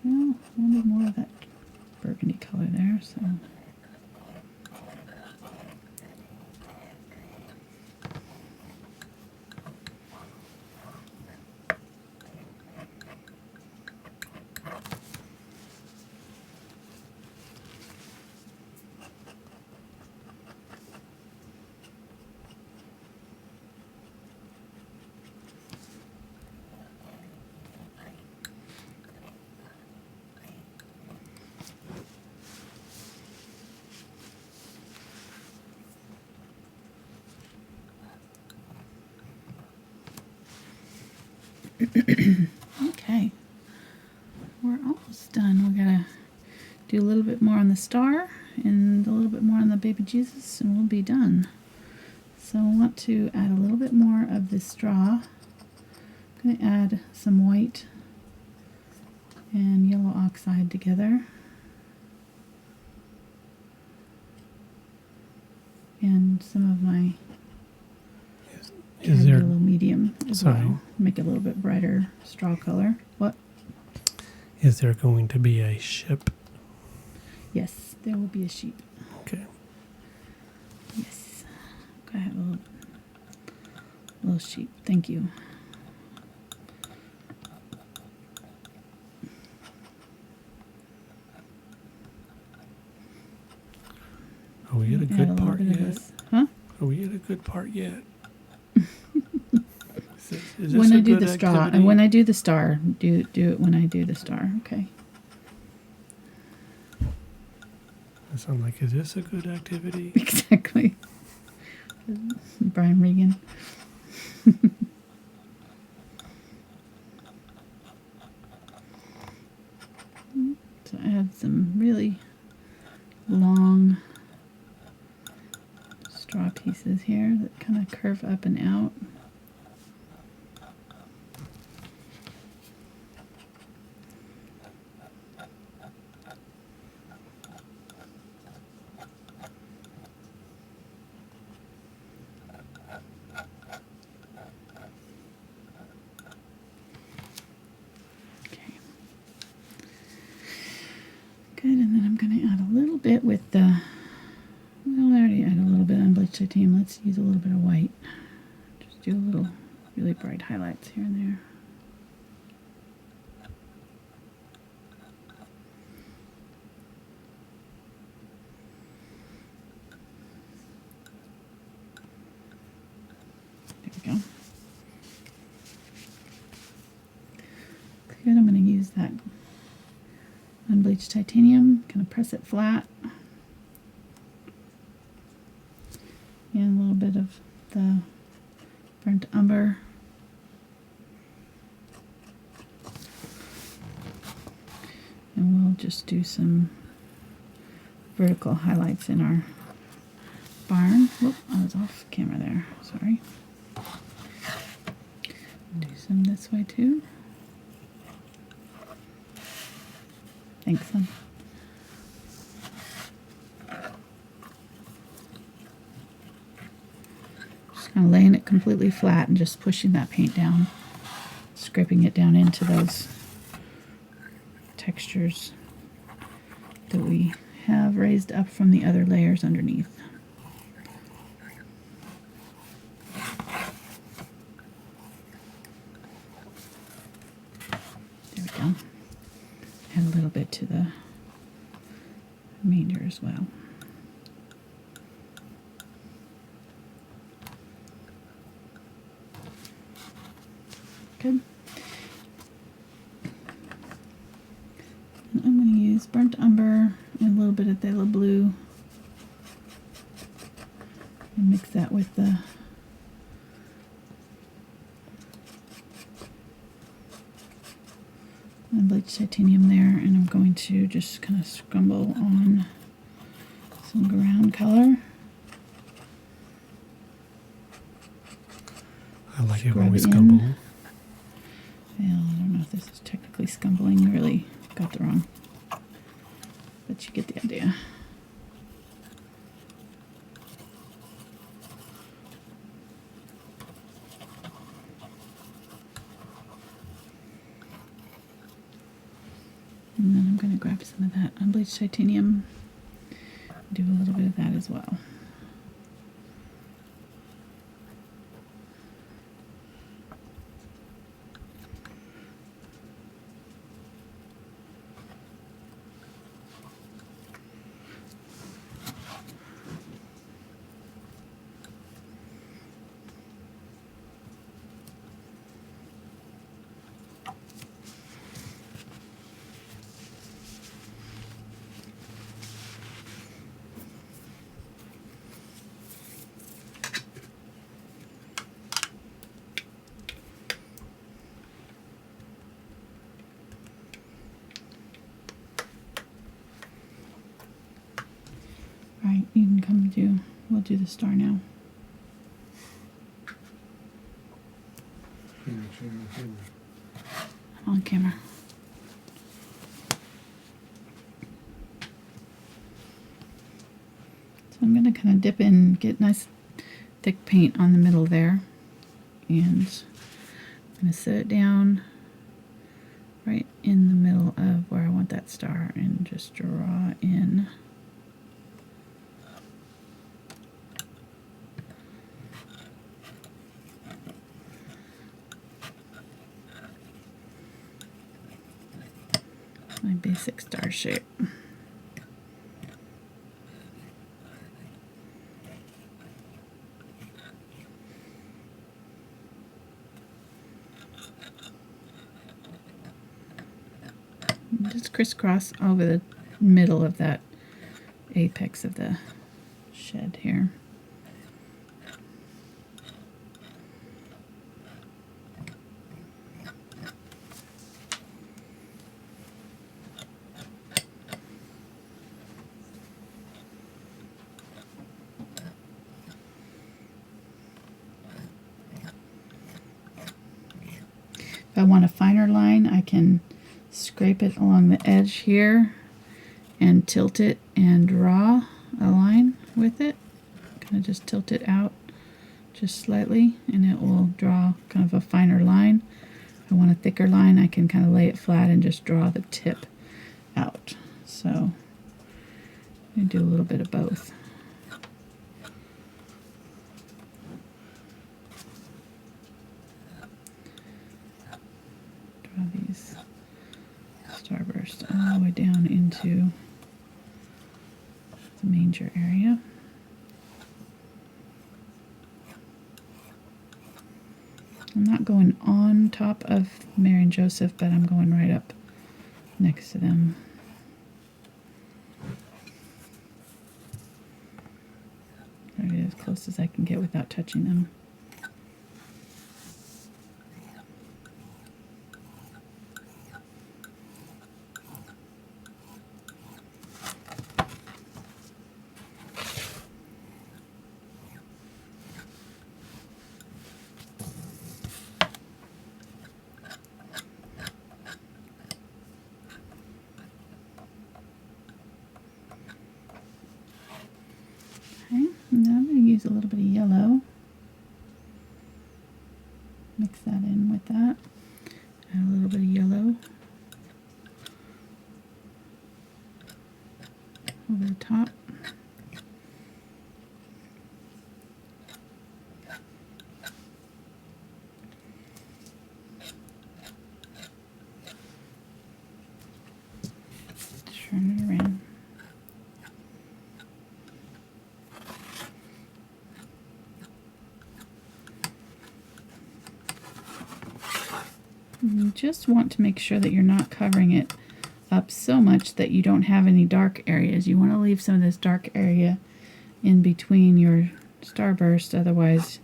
Well, a little bit more of that burgundy color there, so. Okay, we're almost done. We're gonna do a little bit more on the star and a little bit more on the baby Jesus, and we'll be done. So I want to add a little bit more of this straw. I'm gonna add some white and yellow oxide together, and some of my Is there a little medium as sorry. well. Make it a little bit brighter straw color. What? Is there going to be a ship? Yes, there will be a sheep. Okay. Yes. I have a little sheep. Thank you. Are we at a Add good little part bit of yet? this. Huh? Are we at a good part yet? Is this When a I do good the straw, activity? and when I do the star, do it when I do the star. Okay. I sound like, is this a good activity? Exactly. Brian Regan. So I had some really long straw pieces here that kind of curve up and out. Good, and then I'm going to add a little bit with the, well, I already added a little bit on bleached titanium. Let's use a little bit of white. Just do a little really bright highlights here and there. There we go. Good, I'm going to use that unbleached titanium, kind of press it flat, and a little bit of the burnt umber just do some vertical highlights in our barn. Whoop, I was off camera there. Sorry. Do some this way too. Thanks, son. Just kind of laying it completely flat and just pushing that paint down, scraping it down into those textures that we have raised up from the other layers underneath. There we go. Add a little bit to the remainder as well. Good. And I'm going to use burnt umber and a little bit of phthalo blue and mix that with the bleached titanium there, and I'm going to just kind of scumble on some ground color. I like it Scrub when we in. scumble. Yeah, I don't know if this is technically scumbling. You really got the wrong, but you get the idea. And then I'm going to grab some of that unbleached titanium, do a little bit of that as well. Alright, you can come do, we'll do the star now. I'm on camera. So I'm going to kind of dip in, get nice thick paint on the middle there, and I'm going to set it down right in the middle of where I want that star and just draw in. My basic star shape. Just crisscross over the middle of that apex of the shed here. If I want a finer line, I can scrape it along the edge here and tilt it and draw a line with it. Kind of just tilt it out just slightly and it will draw kind of a finer line. If I want a thicker line, I can kind of lay it flat and just draw the tip out. So I'm going to do a little bit of both. Draw these starburst all the way down into the manger area. I'm not going on top of Mary and Joseph, but I'm going right up next to them. Try to get as close as I can get without touching them. mix that in with that. Add a little bit of yellow over the top. Turn it around. You just want to make sure that you're not covering it up so much that you don't have any dark areas. You want to leave some of this dark area in between your starburst, otherwise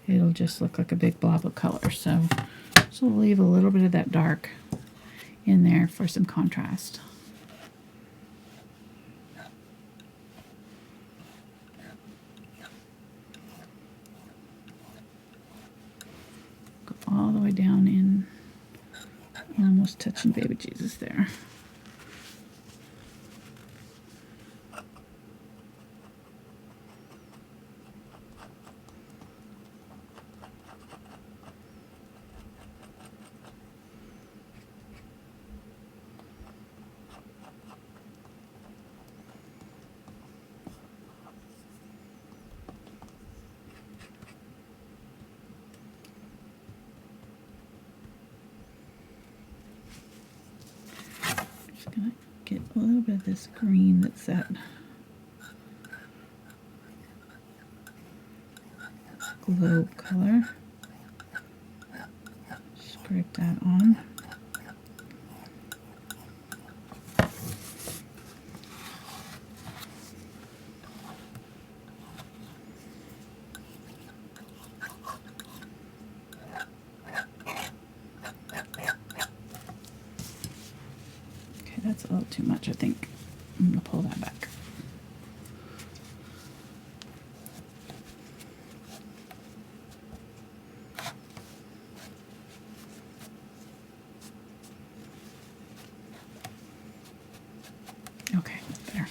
it'll just look like a big blob of color. So we'll leave a little bit of that dark in there for some contrast. Go all the way down in, almost touching baby Jesus there. Gonna get a little bit of this green that's that glow color. Scrape that on. That's a little too much, I think. I'm going to pull that back. Okay, there.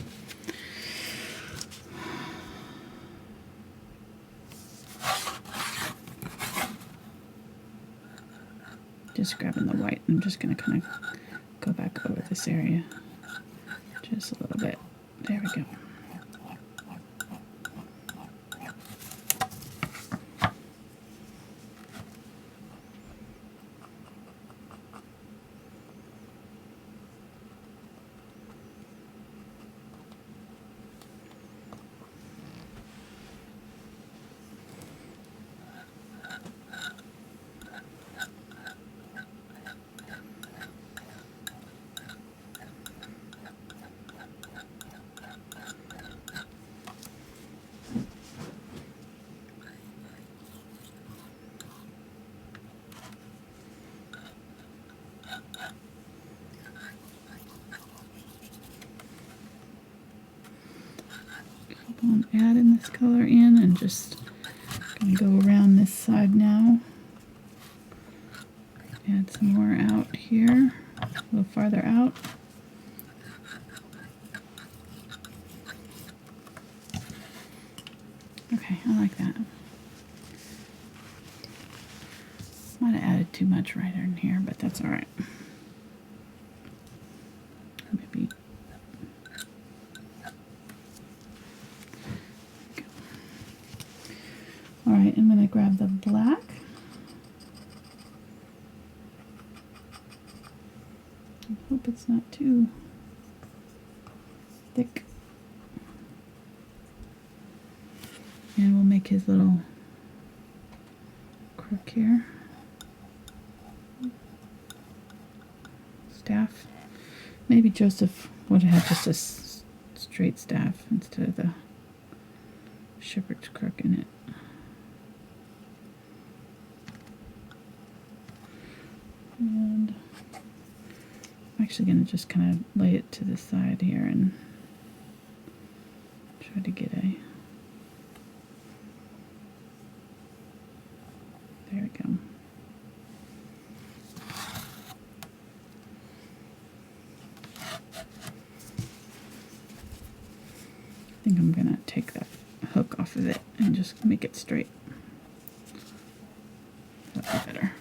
Just grabbing the white. I'm just going to kind of go back over this area just a little bit. There we go. I'm adding this color in and just gonna go around this side now. Add some more out here, a little farther out. Okay, I like that. Might have added too much right in here, but that's all right. Maybe. All right, I'm going to grab the black. I hope it's not too thick. And we'll make his little crook here. Staff. Maybe Joseph would have just a straight staff instead of the shepherd's crook in it. And I'm actually going to just kind of lay it to the side here and try to get a... There we go. I think I'm going to take that hook off of it and just make it straight. So might be better.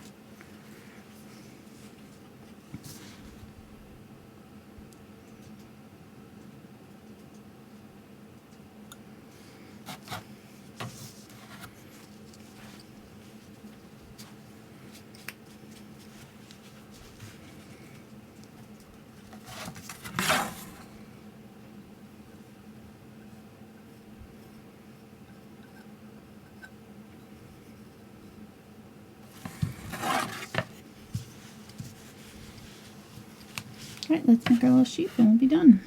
Alright, let's make our little sheep and we'll be done.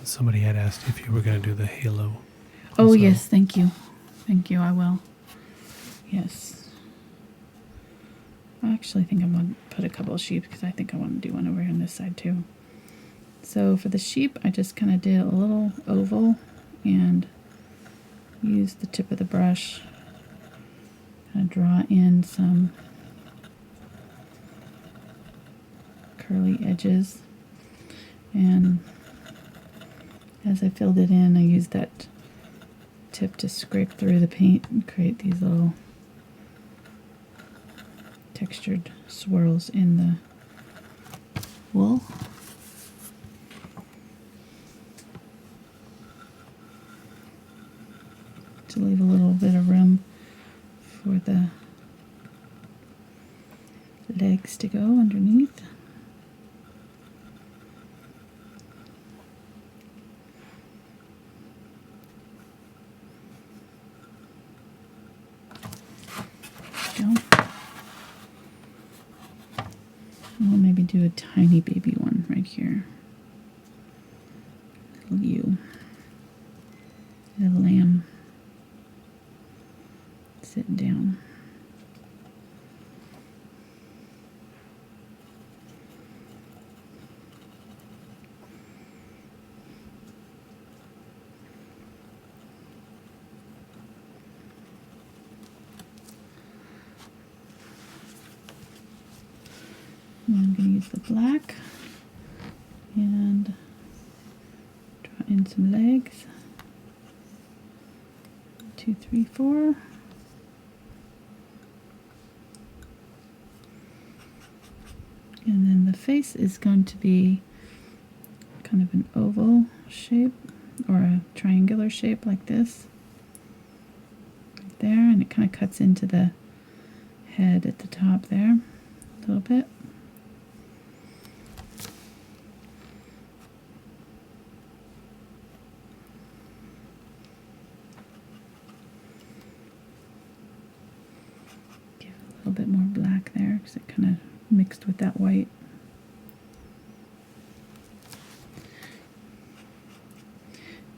Somebody had asked if you were going to do the halo. Oh, also. yes, thank you. Thank you, I will. Yes. I actually think I'm going to put a couple of sheep because I think I want to do one over here on this side too. So for the sheep, I just kind of did a little oval and used the tip of the brush. Kind of draw in some curly edges, and as I filled it in, I used that tip to scrape through the paint and create these little textured swirls in the wool. To leave a little bit of room for the legs to go underneath. We'll maybe do a tiny baby one right here. Little ewe. Little lamb. Sitting down. And I'm going to use the black and draw in some legs. 2, 3, 4. And then the face is going to be kind of an oval shape or a triangular shape like this. Right there, and it kind of cuts into the head at the top there a little bit. Give it a little bit more black there because it kind of mixed with that white.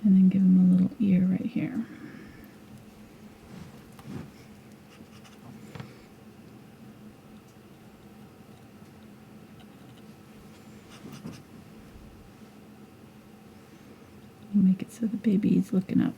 And then give him a little ear right here. Make it so the baby is looking up.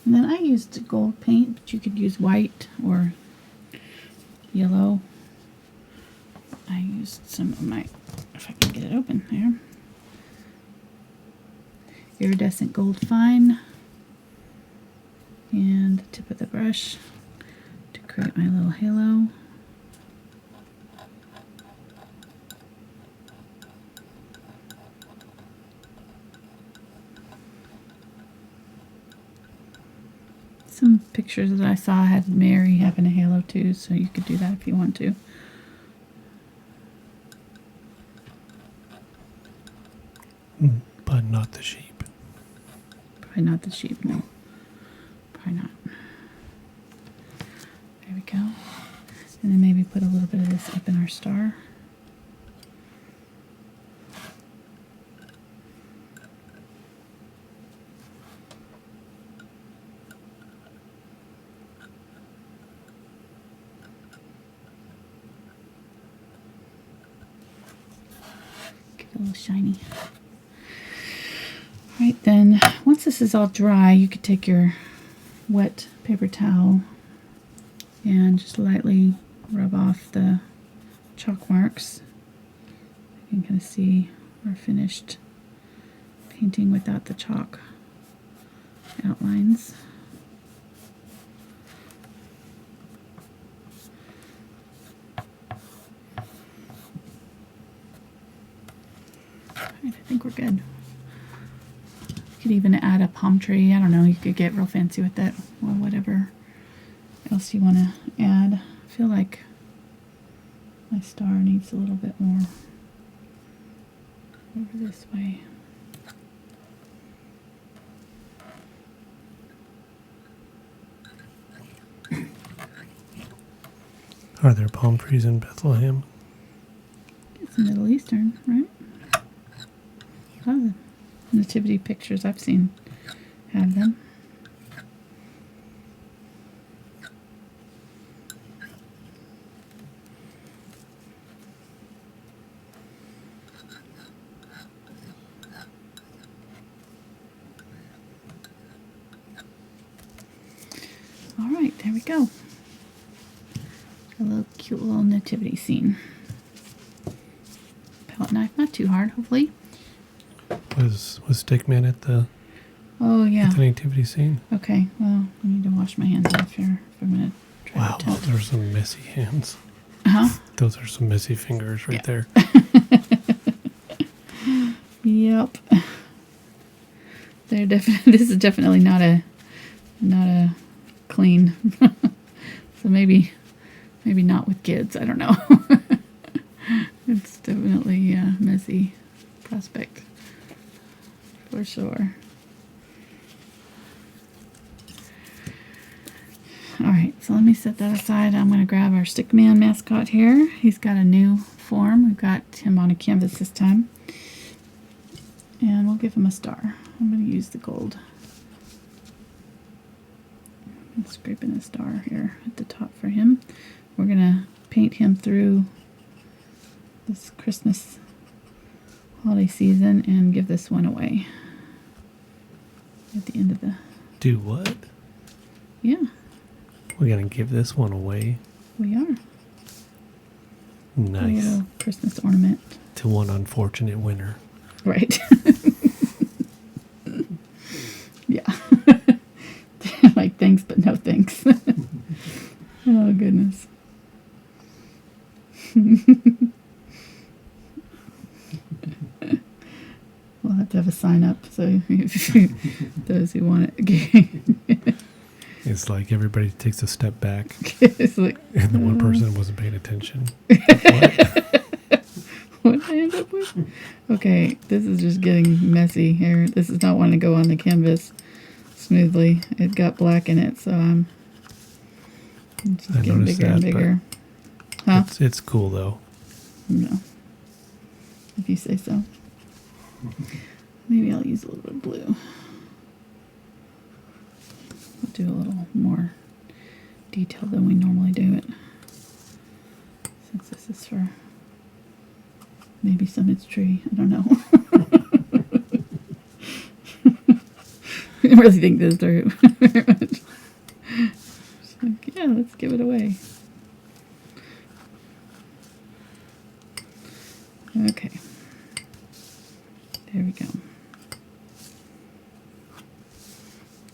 And then I used gold paint, but you could use white or yellow. I used some of my, if I can get it open there, iridescent gold fine and the tip of the brush to create my little halo. Some pictures that I saw had Mary having a halo too, so you could do that if you want to. But not the sheep. Probably not the sheep, no. Probably not. There we go. And then maybe put a little bit of this up in our star. Get it a little shiny. Right, then once this is all dry, you could take your wet paper towel and just lightly rub off the chalk marks. You can kind of see our finished painting without the chalk outlines. All right, I think we're good. You could even add a palm tree. I don't know, you could get real fancy with it, or whatever else you want to add. I feel like my star needs a little bit more over this way. Are there palm trees in Bethlehem? It's Middle Eastern, right? A lot of the nativity pictures I've seen have them. All right, there we go. A little cute little nativity scene. Palette knife, not too hard, hopefully. Was Stickman at the Yeah. nativity scene? Okay, well, I need to wash my hands off here if I'm going to try Wow, to tell. those are some messy hands. Uh-huh. Those are some messy fingers right there. Yep. They're definitely. This is definitely not a clean. So maybe not with kids. I don't know. It's definitely a messy prospect for sure. All right, so let me set that aside. I'm going to grab our Stickman mascot here. He's got a new form. We've got him on a canvas this time. And we'll give him a star. I'm going to use the gold. I'm scraping a star here at the top for him. We're going to paint him through this Christmas holiday season and give this one away at the end of the... Do what? Yeah, We're going to give this one away. we are. A Nice. little Christmas ornament. To one unfortunate winner. Right. Yeah. Like, thanks, but no thanks. Oh, goodness. We'll have to have a sign up so those who want it. It's like everybody takes a step back, It's like, and the one person wasn't paying attention. what did I end up with? Okay, this is just getting messy here. This is not wanting to go on the canvas smoothly. It got black in it, so it's just I getting noticed bigger and that, but bigger. Huh? It's cool though. No. If you say so. Maybe I'll use a little bit of blue. We'll do a little more detail than we normally do it. Since this is for maybe Summit's tree. I don't know. I didn't really think this through very much. Just like, yeah, let's give it away. Okay. There we go.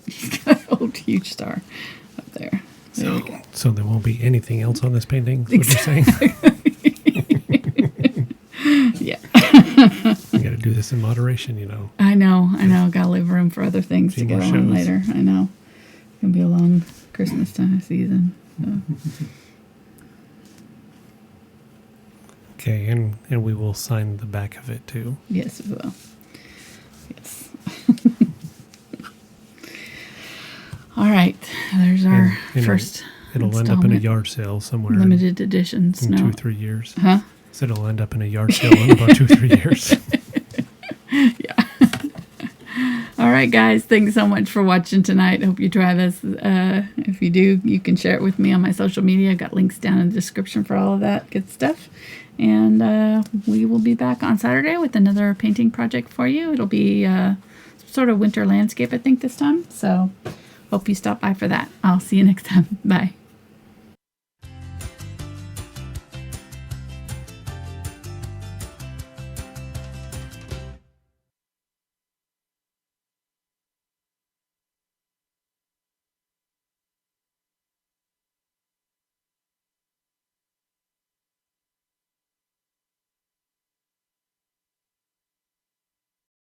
He's got a old huge star up there. There we go. So there won't be anything else on this painting, is what you're saying? Yeah. You got to do this in moderation, you know. I know. Gotta leave room for other things to Few get more on shows. later. I know. It's gonna be a long Christmas time season. So. Okay, and we will sign the back of it too. Yes, we will. Yes. All right. There's our And, you know, first It'll end up in a installment. yard sale somewhere Limited edition in snow. 2 or 3 years. Huh? So it'll end up in a yard sale in about 2 or 3 years. Yeah. All right, guys. Thanks so much for watching tonight. Hope you try this. If you do, you can share it with me on my social media. I got links down in the description for all of that good stuff. And we will be back on Saturday with another painting project for you. It'll be sort of winter landscape, I think, this time. So hope you stop by for that. I'll see you next time. Bye.